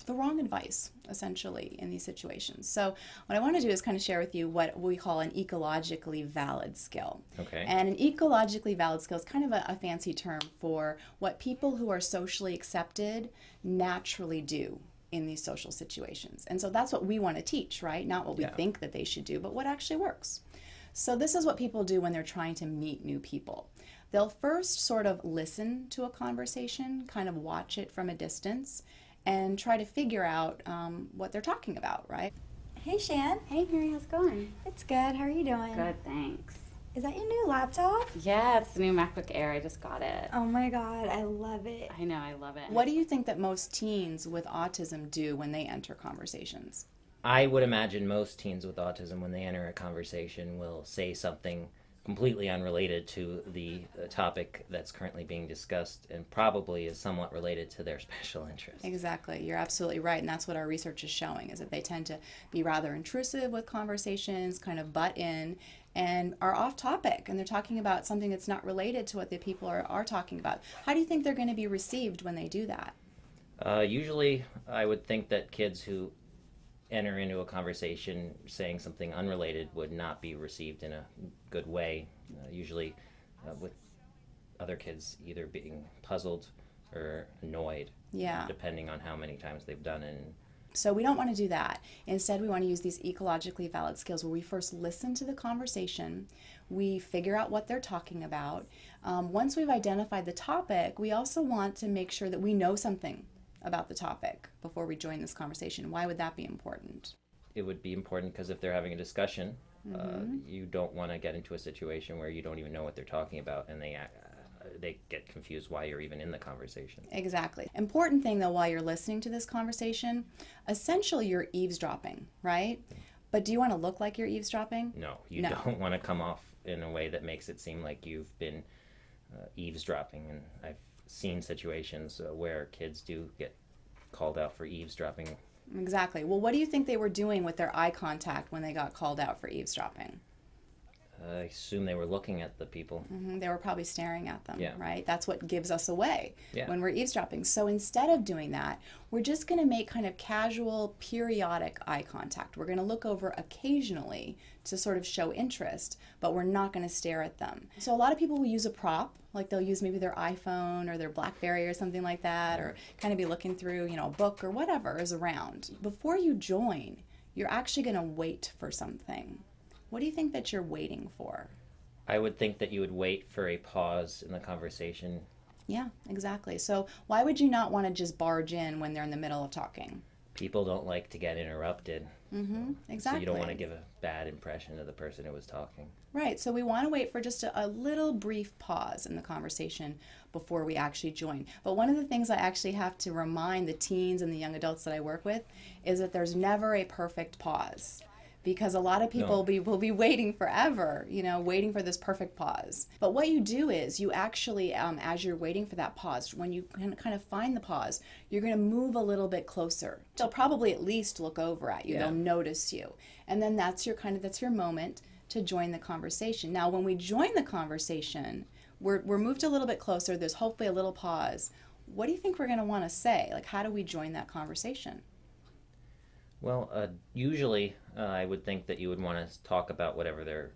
the wrong advice, essentially, in these situations. So what I want to do is kind of share with you what we call an ecologically valid skill. Okay. And an ecologically valid skill is kind of a fancy term for what people who are socially accepted naturally do in these social situations. And so that's what we want to teach, right? Not what we think that they should do, but what actually works. So this is what people do when they're trying to meet new people. They'll first sort of listen to a conversation, kind of watch it from a distance, and try to figure out what they're talking about, right? Hey, Shan. Hey, Mary. How's it going? It's good. How are you doing? Good, thanks. Is that your new laptop? Yeah, it's the new MacBook Air. I just got it. Oh my God, I love it. I know, I love it. What do you think that most teens with autism do when they enter conversations? I would imagine most teens with autism, when they enter a conversation, will say something completely unrelated to the topic that's currently being discussed, and probably is somewhat related to their special interest. Exactly. You're absolutely right, and that's what our research is showing, is that they tend to be rather intrusive with conversations, kind of butt in, and are off topic, and they're talking about something that's not related to what the people are talking about. How do you think they're going to be received when they do that? Usually, I would think that kids who enter into a conversation saying something unrelated would not be received in a good way, usually with other kids either being puzzled or annoyed, depending on how many times they've done it. So we don't want to do that. Instead, we want to use these ecologically valid skills where we first listen to the conversation, we figure out what they're talking about. Once we've identified the topic, we also want to make sure that we know something about the topic before we join this conversation. Why would that be important? It would be important because if they're having a discussion, you don't want to get into a situation where you don't even know what they're talking about and they get confused why you're even in the conversation. Exactly. Important thing though, while you're listening to this conversation, essentially you're eavesdropping, right? But do you want to look like you're eavesdropping? No, you don't want to come off in a way that makes it seem like you've been eavesdropping. And I've seen situations where kids do get called out for eavesdropping. Exactly. Well, what do you think they were doing with their eye contact when they got called out for eavesdropping? I assume they were looking at the people. They were probably staring at them, Yeah. right? That's what gives us away Yeah. when we're eavesdropping. So instead of doing that, we're just going to make kind of casual, periodic eye contact. We're going to look over occasionally to sort of show interest, but we're not going to stare at them. So a lot of people will use a prop, like they'll use maybe their iPhone or their BlackBerry or something like that, or kind of be looking through, you know, a book or whatever is around. Before you join, you're actually going to wait for something. What do you think that you're waiting for? I would think that you would wait for a pause in the conversation. Yeah, exactly. So why would you not want to just barge in when they're in the middle of talking? People don't like to get interrupted. Exactly. So you don't want to give a bad impression to the person who was talking. Right. So we want to wait for just a little brief pause in the conversation before we actually join. But one of the things I actually have to remind the teens and the young adults that I work with is that there's never a perfect pause. Because a lot of people will be waiting forever, you know, waiting for this perfect pause. But what you do is you actually, as you're waiting for that pause, when you kind of find the pause, you're going to move a little bit closer. They'll probably at least look over at you. Yeah. They'll notice you. And then that's your moment to join the conversation. Now, when we join the conversation, we're moved a little bit closer. There's hopefully a little pause. What do you think we're going to want to say? Like, how do we join that conversation? Well, usually I would think that you would want to talk about whatever they're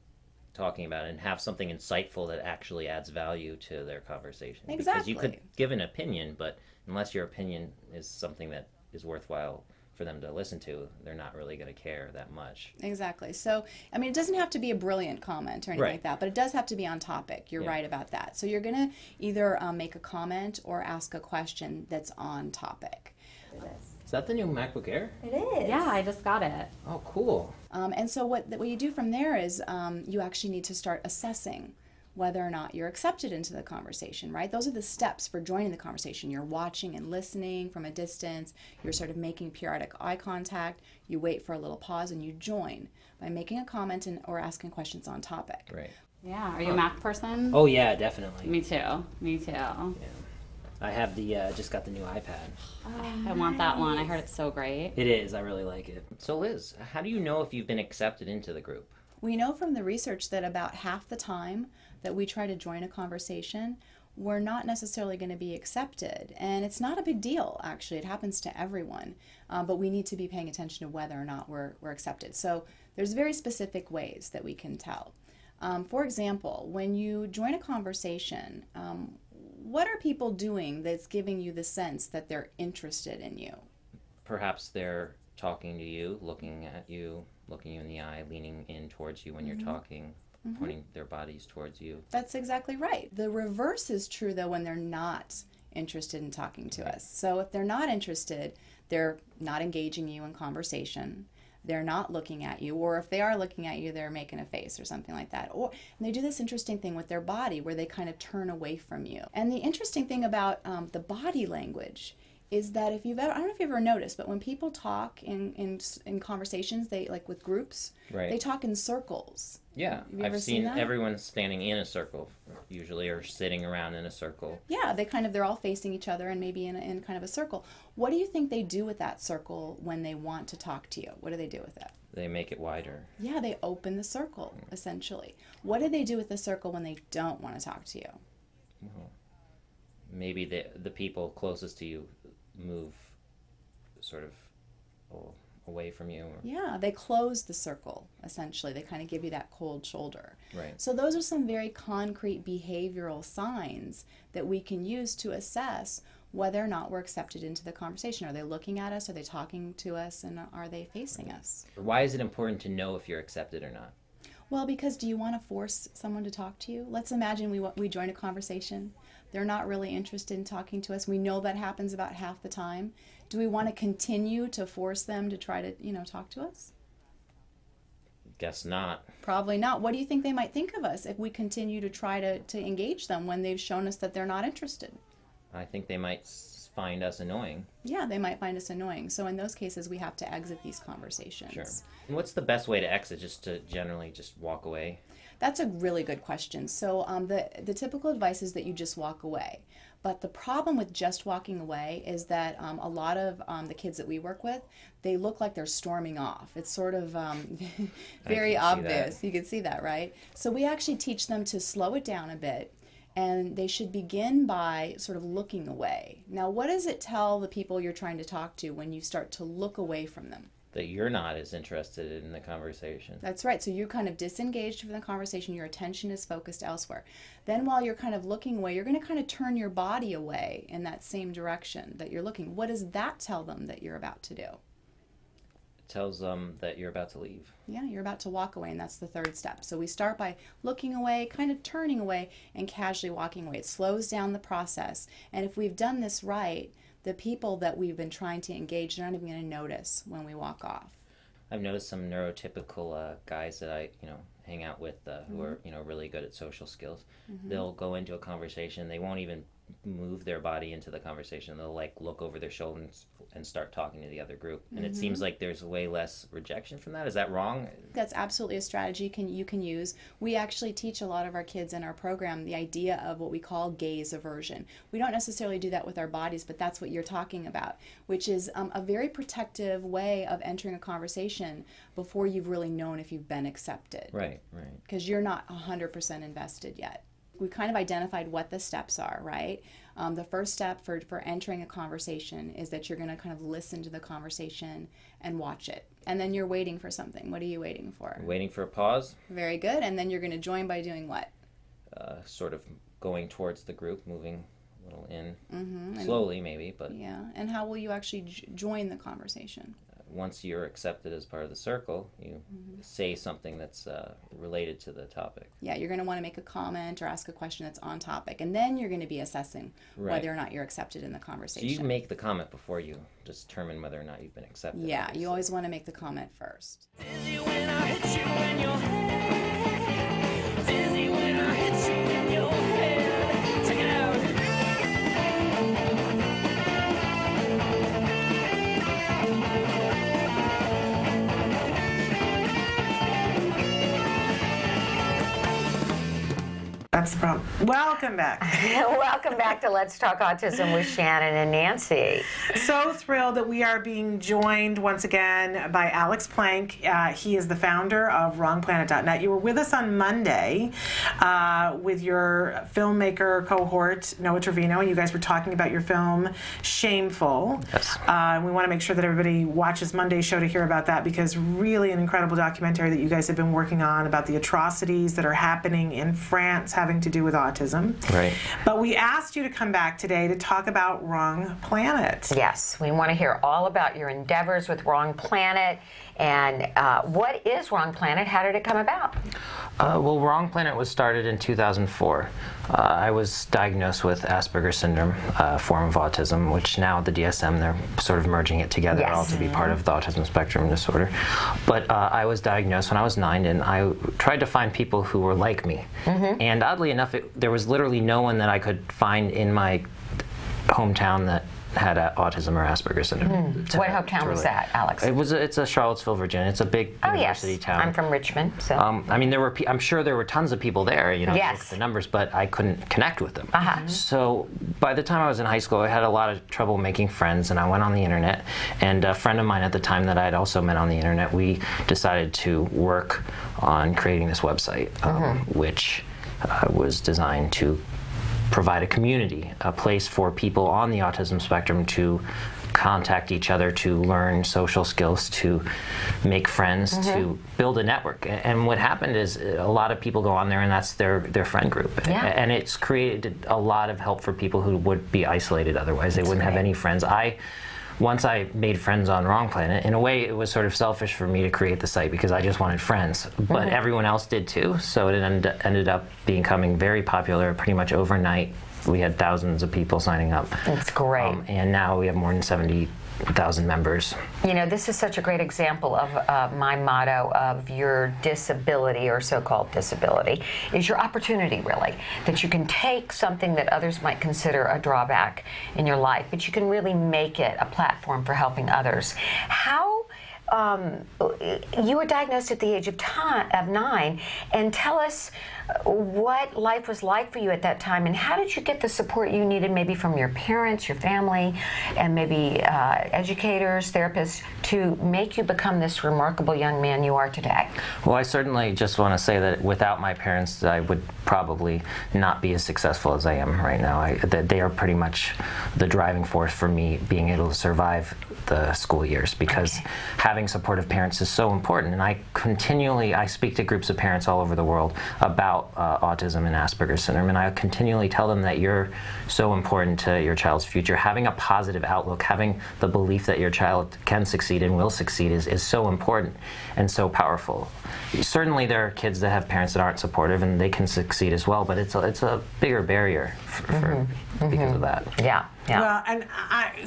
talking about and have something insightful that actually adds value to their conversation. Exactly. Because you could give an opinion, but unless your opinion is something that is worthwhile for them to listen to, they're not really going to care that much. Exactly. So, I mean, it doesn't have to be a brilliant comment or anything like that, but it does have to be on topic. You're right about that. So you're going to either make a comment or ask a question that's on topic. Is that the new MacBook Air? It is. Yeah, I just got it. Oh, cool. And so what you do from there is you actually need to start assessing whether or not you're accepted into the conversation, right? Those are the steps for joining the conversation. You're watching and listening from a distance. You're sort of making periodic eye contact. You wait for a little pause and you join by making a comment or asking questions on topic. Right. Yeah. Are you a Mac person? Oh, yeah, definitely. Me too. Me too. Yeah. I have just got the new iPad. I want that one. I heard it's so great. It is. I really like it. So Liz, how do you know if you've been accepted into the group? We know from the research that about half the time that we try to join a conversation, we're not necessarily going to be accepted. And it's not a big deal, actually. It happens to everyone. But we need to be paying attention to whether or not we're accepted. So there's very specific ways that we can tell. For example, when you join a conversation, what are people doing that's giving you the sense that they're interested in you? Perhaps they're talking to you, looking at you, looking you in the eye, leaning in towards you when you're talking, pointing their bodies towards you. That's exactly right. The reverse is true, though, when they're not interested in talking to us. So if they're not interested, they're not engaging you in conversation. They're not looking at you, or if they are looking at you, they're making a face or something like that. And they do this interesting thing with their body where they kind of turn away from you. And the interesting thing about the body language is that if you've ever, I don't know if you've ever noticed, but when people talk in conversations, they like with groups, they talk in circles. Yeah, I've seen everyone standing in a circle, usually, or sitting around in a circle. Yeah, they're all facing each other and maybe in kind of a circle. What do you think they do with that circle when they want to talk to you? What do they do with it? They make it wider. Yeah, they open the circle, essentially. What do they do with the circle when they don't want to talk to you? Well, maybe the people closest to you move sort of away from you. Yeah, they close the circle, essentially. They kind of give you that cold shoulder. Right. So those are some very concrete behavioral signs that we can use to assess whether or not we're accepted into the conversation. Are they looking at us? Are they talking to us? And are they facing us? Why is it important to know if you're accepted or not? Well, because do you want to force someone to talk to you? Let's imagine we join a conversation. They're not really interested in talking to us. We know that happens about half the time. Do we want to continue to force them to try to, talk to us? Guess not. Probably not. What do you think they might think of us if we continue to try to engage them when they've shown us that they're not interested? I think they might find us annoying. Yeah, they might find us annoying. So in those cases, we have to exit these conversations. Sure. And what's the best way to exit? Just to generally just walk away? That's a really good question. So the typical advice is that you just walk away. But the problem with just walking away is that a lot of the kids that we work with, they look like they're storming off. It's sort of very obvious. You can see that, right? So we actually teach them to slow it down a bit, and they should begin by sort of looking away. Now, what does it tell the people you're trying to talk to when you start to look away from them? That you're not as interested in the conversation. That's right. So you're kind of disengaged from the conversation. Your attention is focused elsewhere. Then while you're kind of looking away, you're going to kind of turn your body away in that same direction that you're looking. What does that tell them that you're about to do? It tells them that you're about to leave. Yeah, you're about to walk away, and that's the third step. So we start by looking away, kind of turning away, and casually walking away. It slows down the process. And if we've done this right, the people that we've been trying to engage, they're not even going to notice when we walk off. I've noticed some neurotypical guys that I, hang out with who are, really good at social skills. They'll go into a conversation. They won't even move their body into the conversation. They'll look over their shoulders and start talking to the other group. And it seems like there's way less rejection from that. Is that wrong? That's absolutely a strategy you can use. We actually teach a lot of our kids in our program the idea of what we call gaze aversion. We don't necessarily do that with our bodies, but that's what you're talking about, which is a very protective way of entering a conversation before you've really known if you've been accepted. Right. Because you're not 100% invested yet. We kind of identified what the steps are, right? The first step for entering a conversation is that you're going to kind of listen to the conversation and watch it. And then you're waiting for something. What are you waiting for? Waiting for a pause. Very good. And then you're going to join by doing what? Sort of going towards the group, moving a little in. Slowly, maybe, but... Yeah. And how will you actually join the conversation? Once you're accepted as part of the circle, you say something that's related to the topic. Yeah, you're going to want to make a comment or ask a question that's on topic, and then you're going to be assessing whether or not you're accepted in the conversation. So you make the comment before you determine whether or not you've been accepted. Yeah, you always want to make the comment first. Dizzy when I hit you in your head. Dizzy when I hit you in your head. Check it out. That's the problem. Welcome back. Welcome back to Let's Talk Autism with Shannon and Nancy. So thrilled that we are being joined once again by Alex Plank. He is the founder of WrongPlanet.net. You were with us on Monday with your filmmaker cohort, Noah Trevino, and you guys were talking about your film, Shameful. Yes. We want to make sure that everybody watches Monday's show to hear about that, because really an incredible documentary that you guys have been working on about the atrocities that are happening in France having to do with autism. Right. But we asked you to come back today to talk about Wrong Planet. Yes, we want to hear all about your endeavors with Wrong Planet. And what is Wrong Planet? How did it come about? Well, Wrong Planet was started in 2004. I was diagnosed with Asperger syndrome, a form of autism, which now the DSM, they're sort of merging it together all to be part of the autism spectrum disorder. But I was diagnosed when I was 9, and I tried to find people who were like me. And oddly enough, there was literally no one that I could find in my hometown that had autism or Asperger syndrome. What hometown was that, Alex? It's a Charlottesville, Virginia. It's a big university town. I'm from Richmond. So. I mean, I'm sure there were tons of people there, look at the numbers, but I couldn't connect with them. So by the time I was in high school, I had a lot of trouble making friends, and I went on the internet. And a friend of mine at the time that I had also met on the internet, we decided to work on creating this website, which was designed to provide a community, a place for people on the autism spectrum to contact each other, to learn social skills, to make friends, to build a network. And what happened is a lot of people go on there, and that's their friend group. And it's created a lot of help for people who would be isolated otherwise. They wouldn't have any friends. Once I made friends on Wrong Planet, in a way it was sort of selfish for me to create the site because I just wanted friends, but everyone else did too, so it ended up becoming very popular pretty much overnight. We had thousands of people signing up. That's great. And now we have more than 70,000 members. This is such a great example of my motto of your disability, or so-called disability, is your opportunity, really. That you can take something that others might consider a drawback in your life, but you can really make it a platform for helping others. How you were diagnosed at the age of 9, and tell us what life was like for you at that time, and how did you get the support you needed, maybe from your parents, your family, and maybe educators, therapists, to make you become this remarkable young man you are today? Well, I certainly just want to say that without my parents, I would probably not be as successful as I am right now. They are pretty much the driving force for me being able to survive the school years, because having supportive parents is so important. And I speak to groups of parents all over the world about autism and Asperger's syndrome, and I continually tell them that you're so important to your child's future. Having a positive outlook, having the belief that your child can succeed and will succeed is so important and so powerful. Certainly there are kids that have parents that aren't supportive and they can succeed as well, but it's a bigger barrier because of that. Yeah. Well, and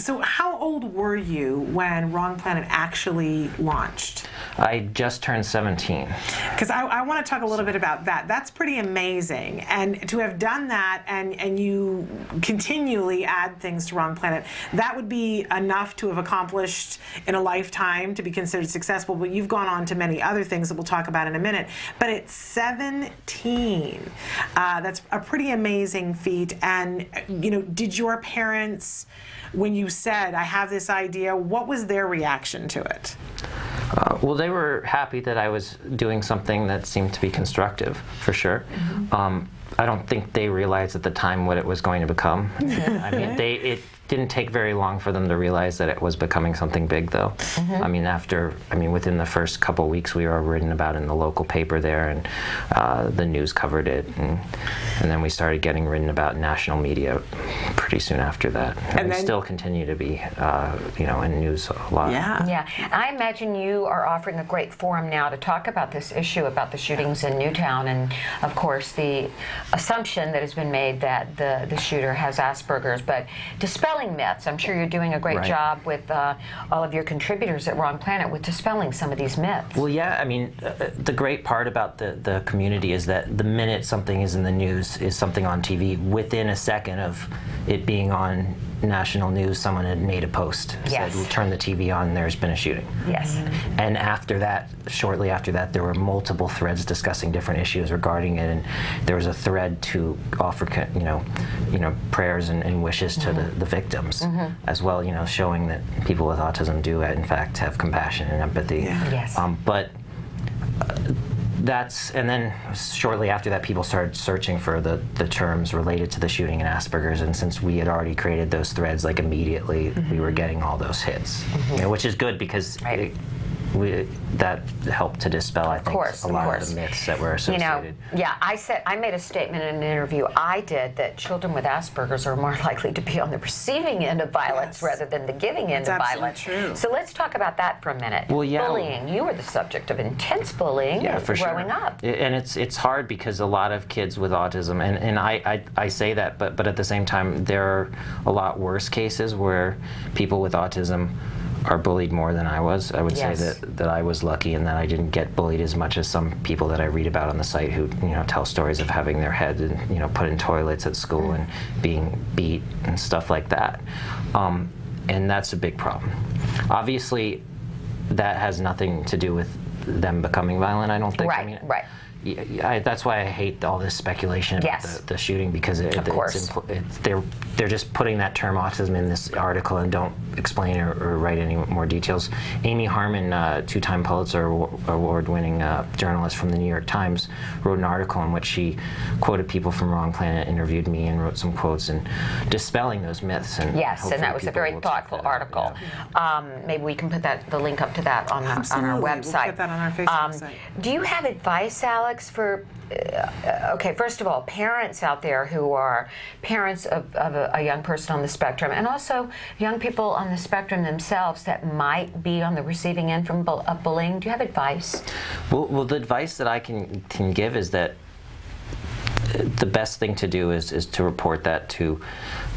so how old were you when Wrong Planet actually launched? I just turned 17. Because I want to talk a little bit about that. That's pretty amazing. And to have done that and you continually add things to Wrong Planet, that would be enough to have accomplished in a lifetime to be considered successful. But you've gone on to many other things that we'll talk about in a minute. But at 17, that's a pretty amazing feat. And, you know, did your parents, when you said, I have this idea, what was their reaction to it? Well, they were happy that I was doing something that seemed to be constructive, for sure. I don't think they realized at the time what it was going to become. I mean, it didn't take very long for them to realize that it was becoming something big, though. I mean, within the first couple of weeks, we were written about in the local paper there, and the news covered it, and then we started getting written about in national media pretty soon after that. And we still continue to be, you know, in news a lot. Yeah. I imagine you are offering a great forum now to talk about this issue about the shootings in Newtown, and of course the assumption that has been made that the shooter has Asperger's, but dispelling myths. I'm sure you're doing a great job with all of your contributors at Wrong Planet with dispelling some of these myths. Well, yeah, I mean, the great part about the community is that the minute something is in the news, is something on TV, within a second of it being on national news, someone had made a post, said, we'll turn the TV on, there's been a shooting. And after that, shortly after that, there were multiple threads discussing different issues regarding it, and there was a thread to offer, you know, prayers and wishes to the victims as well, you know, showing that people with autism do, in fact, have compassion and empathy. And then shortly after that, people started searching for the terms related to the shooting and Asperger's, and since we had already created those threads, like immediately we were getting all those hits, you know, which is good because that helped to dispel, I think, a lot of the myths that were associated. You know, I made a statement in an interview I did that children with Asperger's are more likely to be on the receiving end of violence rather than the giving end of violence. True. So let's talk about that for a minute. Well, bullying. You were the subject of intense bullying growing up. And it's hard because a lot of kids with autism, and I say that, but at the same time, there are a lot worse cases where people with autism are bullied more than I was. I would say that I was lucky in that I didn't get bullied as much as some people that I read about on the site who, you know, tell stories of having their head, you know, put in toilets at school and being beat and stuff like that. And that's a big problem. Obviously, that has nothing to do with them becoming violent, I don't think. I mean, that's why I hate all this speculation about the shooting, because they're just putting that term autism in this article and don't explain or write any more details. Amy Harmon, two-time Pulitzer Award-winning journalist from the New York Times, wrote an article in which she quoted people from Wrong Planet, interviewed me, and wrote some quotes and dispelling those myths. And and that was a very thoughtful article. Maybe we can put the link up to that on our website. We'll put that on our Facebook site. Do you have advice, Alex, for okay, first of all, parents out there who are parents of a young person on the spectrum, and also young people on the spectrum themselves that might be on the receiving end from bullying? Do you have advice? Well, the advice that I can give is that the best thing to do is to report that to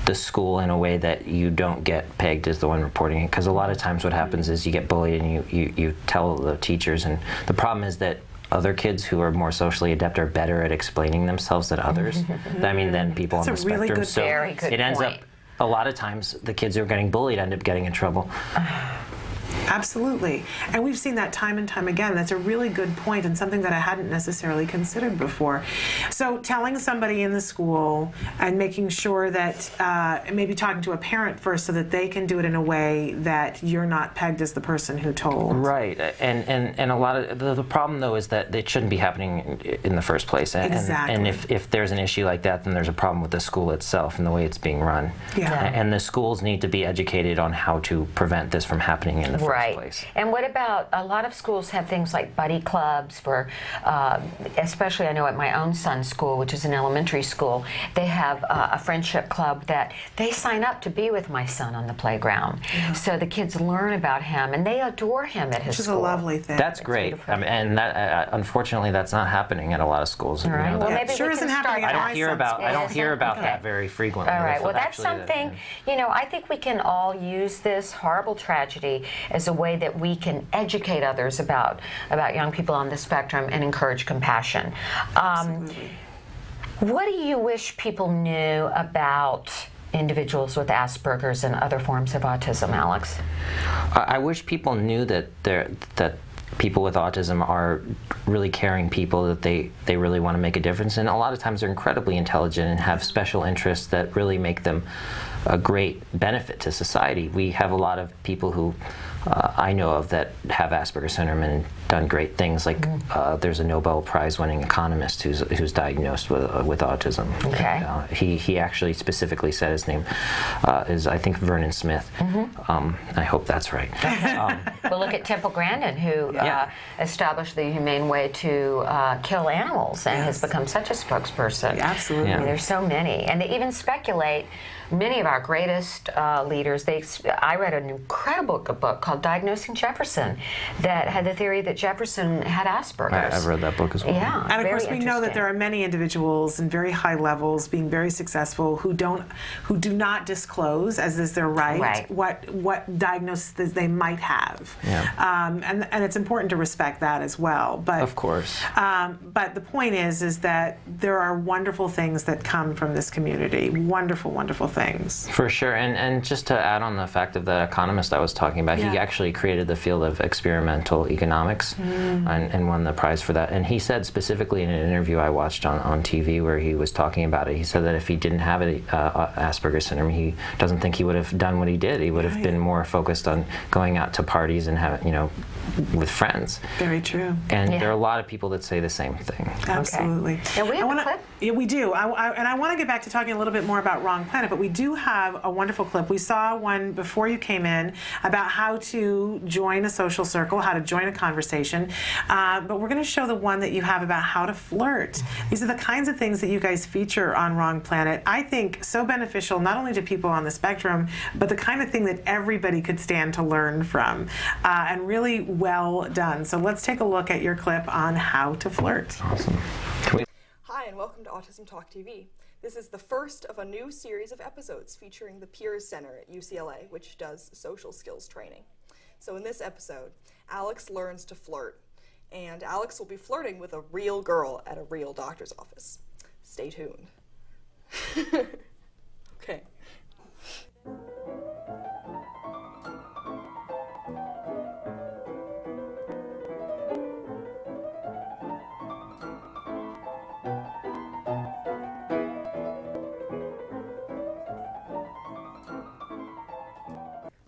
the school in a way that you don't get pegged as the one reporting it, because a lot of times what happens is you get bullied and you tell the teachers, and the problem is that other kids who are more socially adept are better at explaining themselves than others. Than people on the spectrum. So it ends up, a lot of times, the kids who are getting bullied end up getting in trouble. Absolutely. And we've seen that time and time again. That's a really good point and something that I hadn't necessarily considered before. So telling somebody in the school and making sure that maybe talking to a parent first so that they can do it in a way that you're not pegged as the person who told. Right. And a lot of the problem, though, is that it shouldn't be happening in the first place. Exactly. And if there's an issue like that, then there's a problem with the school itself and the way it's being run. Yeah. And the schools need to be educated on how to prevent this from happening in the first place. And what about, a lot of schools have things like buddy clubs for, especially I know at my own son's school, which is an elementary school, they have a friendship club that they sign up to be with my son on the playground. Yeah. So the kids learn about him and they adore him at his school. Which is a lovely thing. That's great. I mean, and that, unfortunately, that's not happening at a lot of schools. All right. You know, well, maybe sure we isn't can start. happening at I don't hear about that very frequently. All right. Well, that's something, you know, I think we can all use this horrible tragedy as a way that we can educate others about young people on the spectrum and encourage compassion. What do you wish people knew about individuals with Asperger's and other forms of autism, Alex? I wish people knew that people with autism are really caring people, that they really want to make a difference, and a lot of times they're incredibly intelligent and have special interests that really make them a great benefit to society. We have a lot of people who I know of that have Asperger's syndrome and done great things. Like there's a Nobel Prize-winning economist who's diagnosed with autism. Okay. He actually specifically said his name is, I think, Vernon Smith. I hope that's right. Well, look at Temple Grandin, who established the humane way to kill animals and has become such a spokesperson. Absolutely. I mean, there's so many. And they even speculate, many of our greatest leaders, I read an incredible book called Diagnosing Jefferson that had the theory that Jefferson had Asperger's. I've read that book as well. Yeah, and of course we know that there are many individuals in very high levels being very successful who do not disclose, as is their right, what diagnosis they might have. Yeah. And it's important to respect that as well. But of course. But the point is that there are wonderful things that come from this community. Wonderful, wonderful things. For sure. And just to add on the fact of the economist I was talking about, he actually created the field of experimental economics and won the prize for that. And he said specifically in an interview I watched on TV where he was talking about it, he said that if he didn't have Asperger's syndrome, he doesn't think he would have done what he did. He would have been more focused on going out to parties and having, with friends. Very true. And there are a lot of people that say the same thing. Absolutely. And we have a clip? Yeah, we do. And I want to get back to talking a little bit more about Wrong Planet, but we do have a wonderful clip. We saw one before you came in about how to join a social circle, how to join a conversation, but we're going to show the one that you have about how to flirt. These are the kinds of things that you guys feature on Wrong Planet. I think so beneficial not only to people on the spectrum, but the kind of thing that everybody could stand to learn from, and really well done. So let's take a look at your clip on how to flirt. Awesome. Hi, and welcome to Autism Talk TV. This is the first of a new series of episodes featuring the Peers Center at UCLA, which does social skills training. So in this episode, Alex learns to flirt, and Alex will be flirting with a real girl at a real doctor's office. Stay tuned. Okay.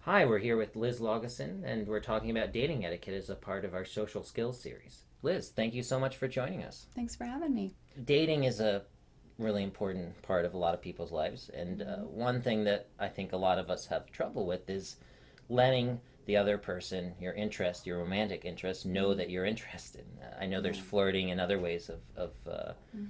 Hi, we're here with Liz Laugesen, and we're talking about dating etiquette as a part of our social skills series. Liz, thank you so much for joining us. Thanks for having me. Dating is a really important part of a lot of people's lives, and one thing that I think a lot of us have trouble with is letting the other person, your interest, your romantic interest, know that you're interested. I know there's flirting and other ways of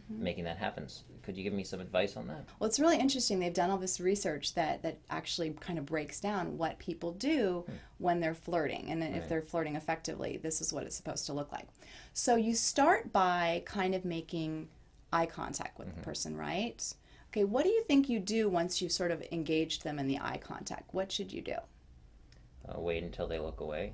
making that happen. Could you give me some advice on that? Well, it's really interesting. They've done all this research that actually kind of breaks down what people do when they're flirting. And if they're flirting effectively, this is what it's supposed to look like. So you start by kind of making eye contact with the person, right? Okay, what do you think you do once you've sort of engaged them in the eye contact? What should you do? Wait until they look away.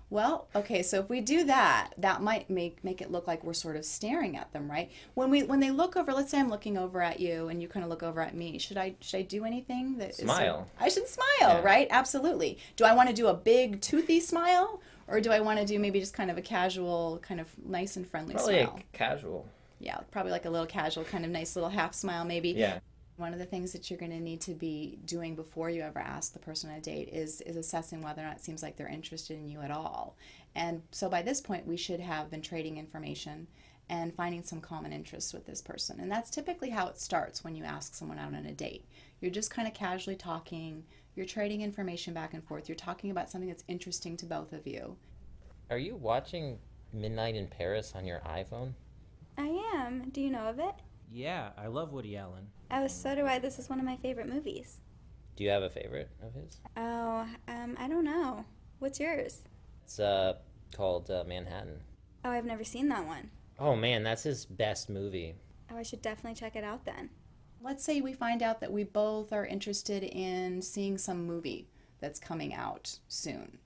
Well, okay, so if we do that, that might make it look like we're sort of staring at them, right? When they look over, let's say I'm looking over at you and you kind of look over at me. Should I do anything that Smile. I should smile, right? Absolutely. Do I want to do a big toothy smile, or do I want to do maybe just kind of a casual, kind of nice and friendly Probably smile? casual. Yeah, probably like a little casual, kind of nice little half smile maybe. Yeah. One of the things that you're going to need to be doing before you ever ask the person on a date is assessing whether or not it seems like they're interested in you at all. And so by this point, we should have been trading information and finding some common interests with this person. And that's typically how it starts when you ask someone out on a date. You're just kind of casually talking, you're trading information back and forth, you're talking about something that's interesting to both of you. Are you watching Midnight in Paris on your iPhone? I am. Do you know of it? Yeah, I love Woody Allen. Oh, so do I. This is one of my favorite movies. Do you have a favorite of his? Oh, I don't know. What's yours? It's called Manhattan. Oh, I've never seen that one. Oh man, that's his best movie. Oh, I should definitely check it out then. Let's say we find out that we both are interested in seeing some movie that's coming out soon.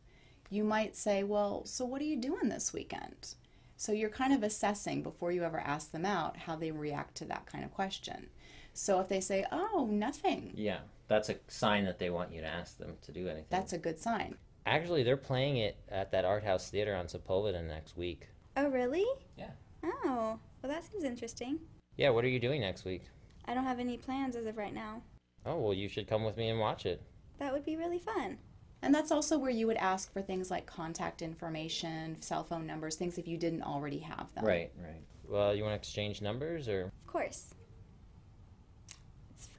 You might say, well, so what are you doing this weekend? So you're kind of assessing before you ever ask them out how they react to that kind of question. So if they say, oh, nothing. Yeah, that's a sign that they want you to ask them to do anything. That's a good sign. Actually, they're playing it at that art house theater on Sepulveda next week. Oh, really? Yeah. Oh, well, that seems interesting. Yeah, what are you doing next week? I don't have any plans as of right now. Oh, well, you should come with me and watch it. That would be really fun. And that's also where you would ask for things like contact information, cell phone numbers, things if you didn't already have them. Right, right. Well, you want to exchange numbers or? Of course.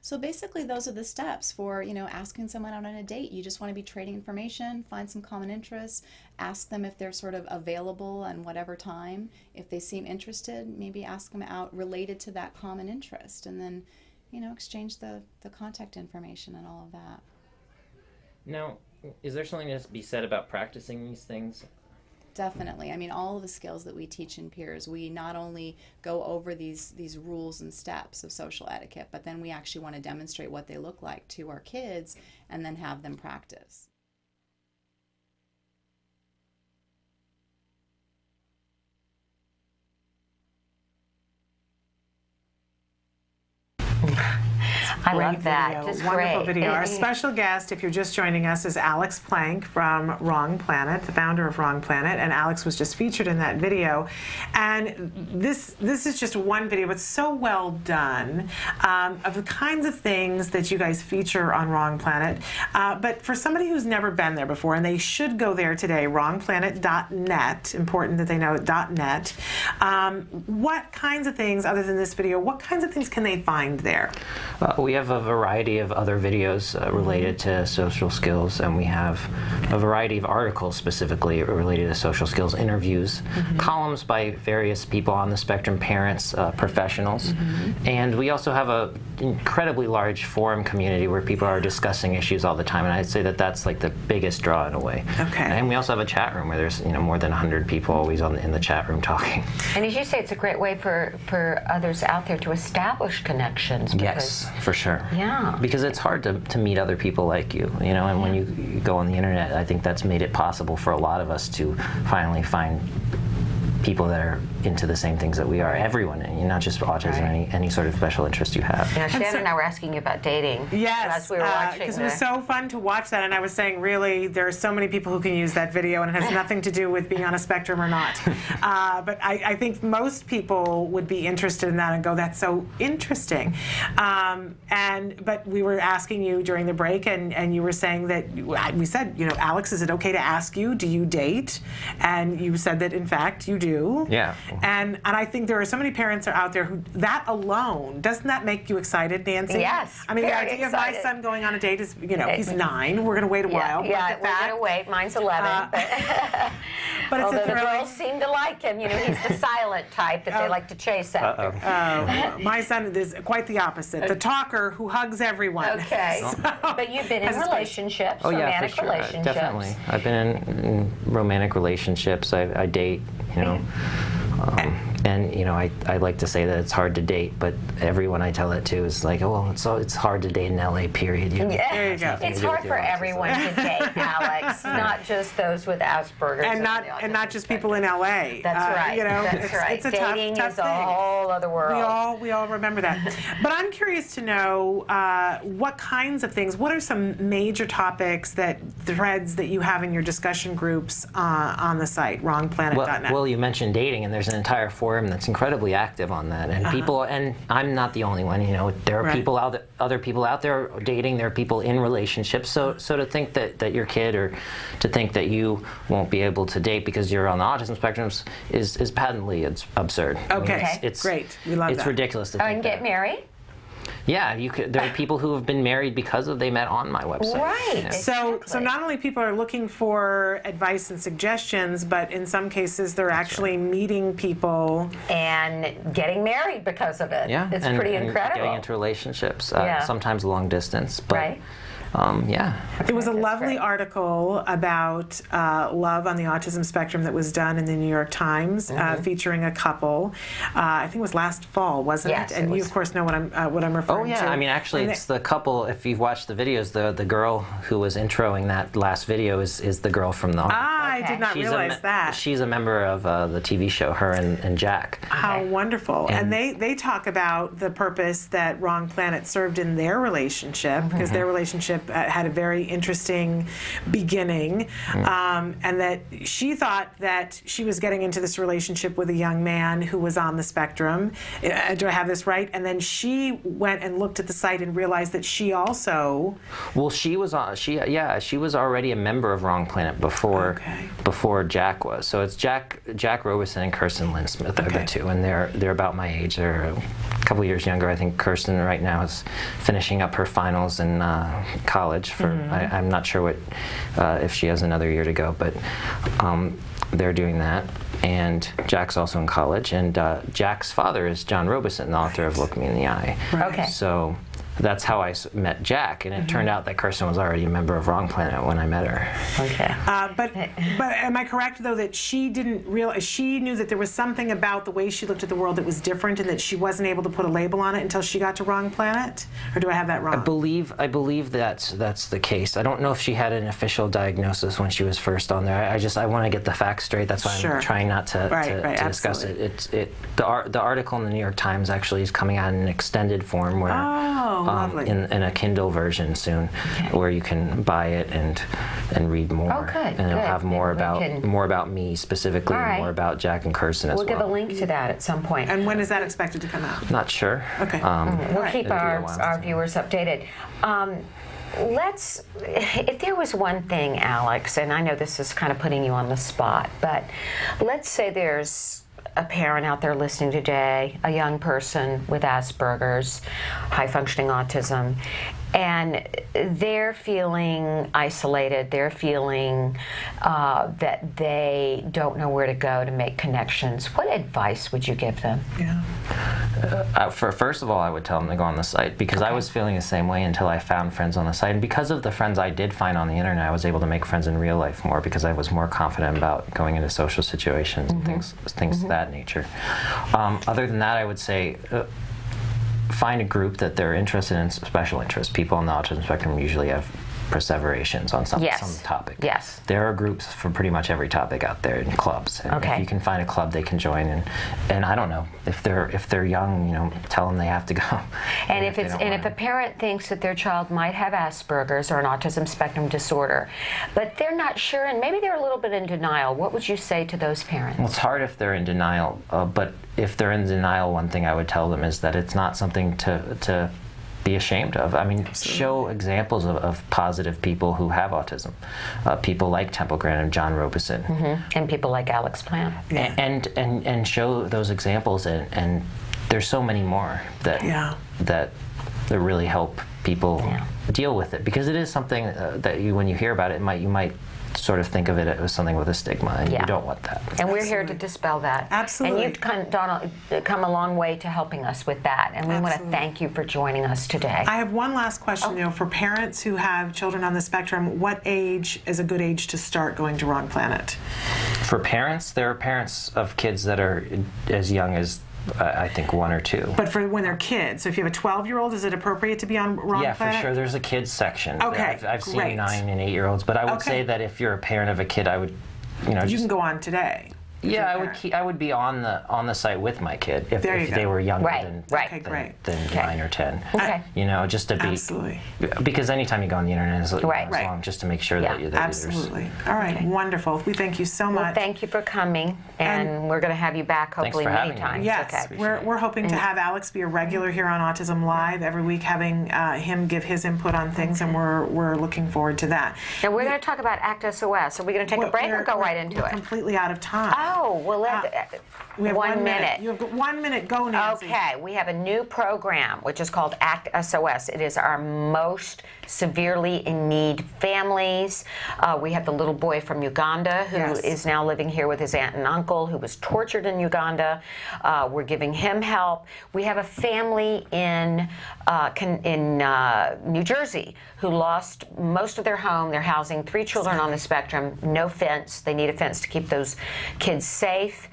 So basically those are the steps for, asking someone out on a date. You just want to be trading information, find some common interests, ask them if they're sort of available and whatever time. If they seem interested, maybe ask them out related to that common interest, and then, exchange the contact information and all of that. Now, is there something to be said about practicing these things? Definitely. I mean, all of the skills that we teach in peers, we not only go over these rules and steps of social etiquette, but then we actually want to demonstrate what they look like to our kids and then have them practice. I love that. Just Wonderful great. video. Our special guest, if you're just joining us, is Alex Plank from Wrong Planet, the founder of Wrong Planet, and Alex was just featured in that video. And this is just one video, but so well done, of the kinds of things that you guys feature on Wrong Planet. But for somebody who's never been there before, and they should go there today, wrongplanet.net, important that they know .net, what kinds of things, other than this video, what kinds of things can they find there? We have a variety of other videos related to social skills, and we have a variety of articles specifically related to social skills, interviews, columns by various people on the spectrum, parents, professionals, and we also have an incredibly large forum community where people are discussing issues all the time, and I'd say that that's like the biggest draw in a way. Okay. And we also have a chat room where there's more than 100 people always in the chat room talking. And as you say, it's a great way for others out there to establish connections. Yes, for sure. Yeah. Because it's hard to meet other people like you, and when you go on the internet, I think that's made it possible for a lot of us to finally find people that are into the same things that we are. Everyone, not just autism, any sort of special interest you have. Now, Shannon and I were asking you about dating. Yes, as we were watching because it was so fun to watch that, and I was saying, really, there are so many people who can use that video, and it has nothing to do with being on a spectrum or not. But I think most people would be interested in that and go, that's so interesting. But we were asking you during the break, and you were saying that, we said, Alex, is it okay to ask you, do you date? And you said that, in fact, you do. Yeah. And I think there are so many parents out there who, that alone, doesn't that make you excited, Nancy? Yes. I mean, the very idea of excited. my son going on a date is, he's 9. We're going to wait a while. Yeah, we're going to wait. Mine's 11. But it's although a the thrilling... girls seem to like him. He's the silent type that they like to chase after. My son is quite the opposite. The talker who hugs everyone. Okay. But you've been in relationships, romantic relationships. Definitely. I've been in romantic relationships. I date, And you know, I like to say that it's hard to date, but everyone I tell it to is like, oh, well, it's hard to date in LA, period. You know, There you go. It's hard for everyone to date, Alex, not just those with Asperger's. And not just people in LA. That's right. You know, That's right. It's a Dating tough is a thing. whole other world. We all remember that. But I'm curious to know what kinds of things. What are some major topics threads that you have in your discussion groups on the site, wrongplanet.net? Well, you mentioned dating, and there's an entire forum that's incredibly active on that. And people, and I'm not the only one. You know, there are people other people out there dating. There are people in relationships. So to think that your kid, or to think that you won't be able to date because you're on the autism spectrum is patently absurd. Okay, I mean, it's great. We love that. It's ridiculous to think And get married? Yeah, there are people who have been married because they met on my website. Right. Yeah. So not only people are looking for advice and suggestions, but in some cases they're actually meeting people and getting married because of it. Yeah, It's and pretty incredible. Getting into relationships, Yeah. sometimes long distance. But, right. Yeah. It was a lovely article about love on the autism spectrum that was done in the New York Times, featuring a couple. I think it was last fall, wasn't Yes, it? And you, of course, know what I'm referring to. Oh yeah, I mean, actually, it's the couple. If you've watched the videos, the girl who was introing that last video is the girl from the. I did not realize that. She's a member of the TV show, her and Jack. How wonderful. And they talk about the purpose that Wrong Planet served in their relationship, because their relationship had a very interesting beginning, and that she thought that she was getting into this relationship with a young man who was on the spectrum. Do I have this right? And then she went and looked at the site and realized that she also... Well, she was already a member of Wrong Planet before Jack was. So it's Jack Robeson and Kirsten Lynn Smith are the two, and they're about my age. They're a couple years younger. I think Kirsten right now is finishing up her finals in college. I'm not sure what if she has another year to go, but they're doing that. And Jack's also in college, and Jack's father is John Robeson, the author of Look Me in the Eye. Okay. So that's how I met Jack, and it turned out that Kirsten was already a member of Wrong Planet when I met her. Okay. But am I correct, though, that she didn't realize, she knew that there was something about the way she looked at the world that was different, and that she wasn't able to put a label on it until she got to Wrong Planet? Or do I have that wrong? I believe that's the case. I don't know if she had an official diagnosis when she was first on there. I want to get the facts straight. That's why I'm trying not to discuss it. The article in the New York Times actually is coming out in an extended form where in a Kindle version soon, where you can buy it and read more. Oh, good. And it'll have more about me specifically, and more about Jack and Kirsten as well. We'll give a link to that at some point. And when is that expected to come out? Not sure. Okay. We'll keep our viewers updated. If there was one thing, Alex, and I know this is kind of putting you on the spot, but let's say there's a parent out there listening today, a young person with Asperger's, high-functioning autism, and they're feeling isolated, they're feeling that they don't know where to go to make connections. What advice would you give them? First of all, I would tell them to go on the site, because I was feeling the same way until I found friends on the site. And because of the friends I did find on the internet, I was able to make friends in real life more, because I was more confident about going into social situations and things of that nature. Other than that, I would say find a group that they're interested in, special interests. People on the autism spectrum usually have perseverations on some topic. Yes. There are groups for pretty much every topic out there in clubs. And if you can find a club they can join, and I don't know, if they're young, you know, tell them they have to go. And if a parent thinks that their child might have Asperger's or an autism spectrum disorder, but they're not sure, and maybe they're a little bit in denial, what would you say to those parents? Well, it's hard if they're in denial, but if they're in denial, one thing I would tell them is that it's not something to be ashamed of. I mean, show examples of positive people who have autism. People like Temple Grandin and John Robeson. And people like Alex Plant. And show those examples, and there's so many more that really help people deal with it, because it is something that when you hear about it, you might sort of think of it as something with a stigma, and you don't want that. And we're here to dispel that. Absolutely. And you've come a long way to helping us with that, and we want to thank you for joining us today. I have one last question, though. For parents who have children on the spectrum, what age is a good age to start going to Wrong Planet? For parents, there are parents of kids that are as young as I think 1 or 2. But for when they're kids, so if you have a 12-year-old, is it appropriate to be on Wrong Yeah, Planet? for sure. There's a kids section. Okay, I've seen great. 9 and 8-year-olds, but I would say that if you're a parent of a kid, I would, you know, You can go on today. Yeah, I would be on the site with my kid if There you they go. were younger Right, than 9 or 10. Okay. You know, just to be Absolutely. Because anytime you go on the internet, it's Right. as long just to make sure that there's Absolutely. All right, wonderful. We thank you so much. Well, thank you for coming, and we're going to have you back hopefully for many having me. times. Yes, Okay. we're hoping to have Alex be a regular here on Autism Live every week, having him give his input on things, and we're looking forward to that. Now we're going to talk about ACT SOS. Are we going to take a break or go right into we're it? completely out of time. Oh, well, we have 1 minute. You have 1 minute. Go, Nancy. Okay, we have a new program which is called ACT SOS. It is our most severely in need families. We have the little boy from Uganda who is now living here with his aunt and uncle who was tortured in Uganda. We're giving him help. We have a family in New Jersey who lost most of their home. They're housing 3 children on the spectrum, no fence. They need a fence to keep those kids safe.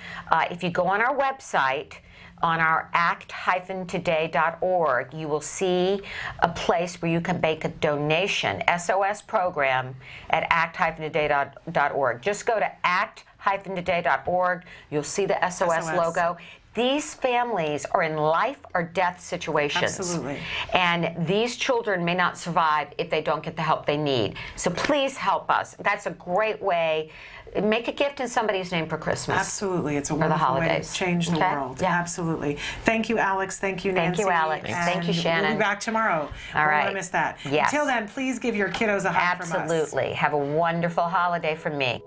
If you go on our website, on our act-today.org, you will see a place where you can make a donation, SOS program, at act-today.org. Just go to act-today.org. You'll see the SOS logo. These families are in life or death situations. Absolutely. And these children may not survive if they don't get the help they need. So please help us. That's a great way. Make a gift in somebody's name for Christmas. Absolutely. It's a or the wonderful way holidays. to change the world. Yeah. Absolutely. Thank you, Alex. Thank you, Nancy. Thank you, Alex. Thank you, Shannon. We'll be back tomorrow. All right. Don't want to miss that. Yes. Until then, please give your kiddos a hug from us. Absolutely. Have a wonderful holiday from me.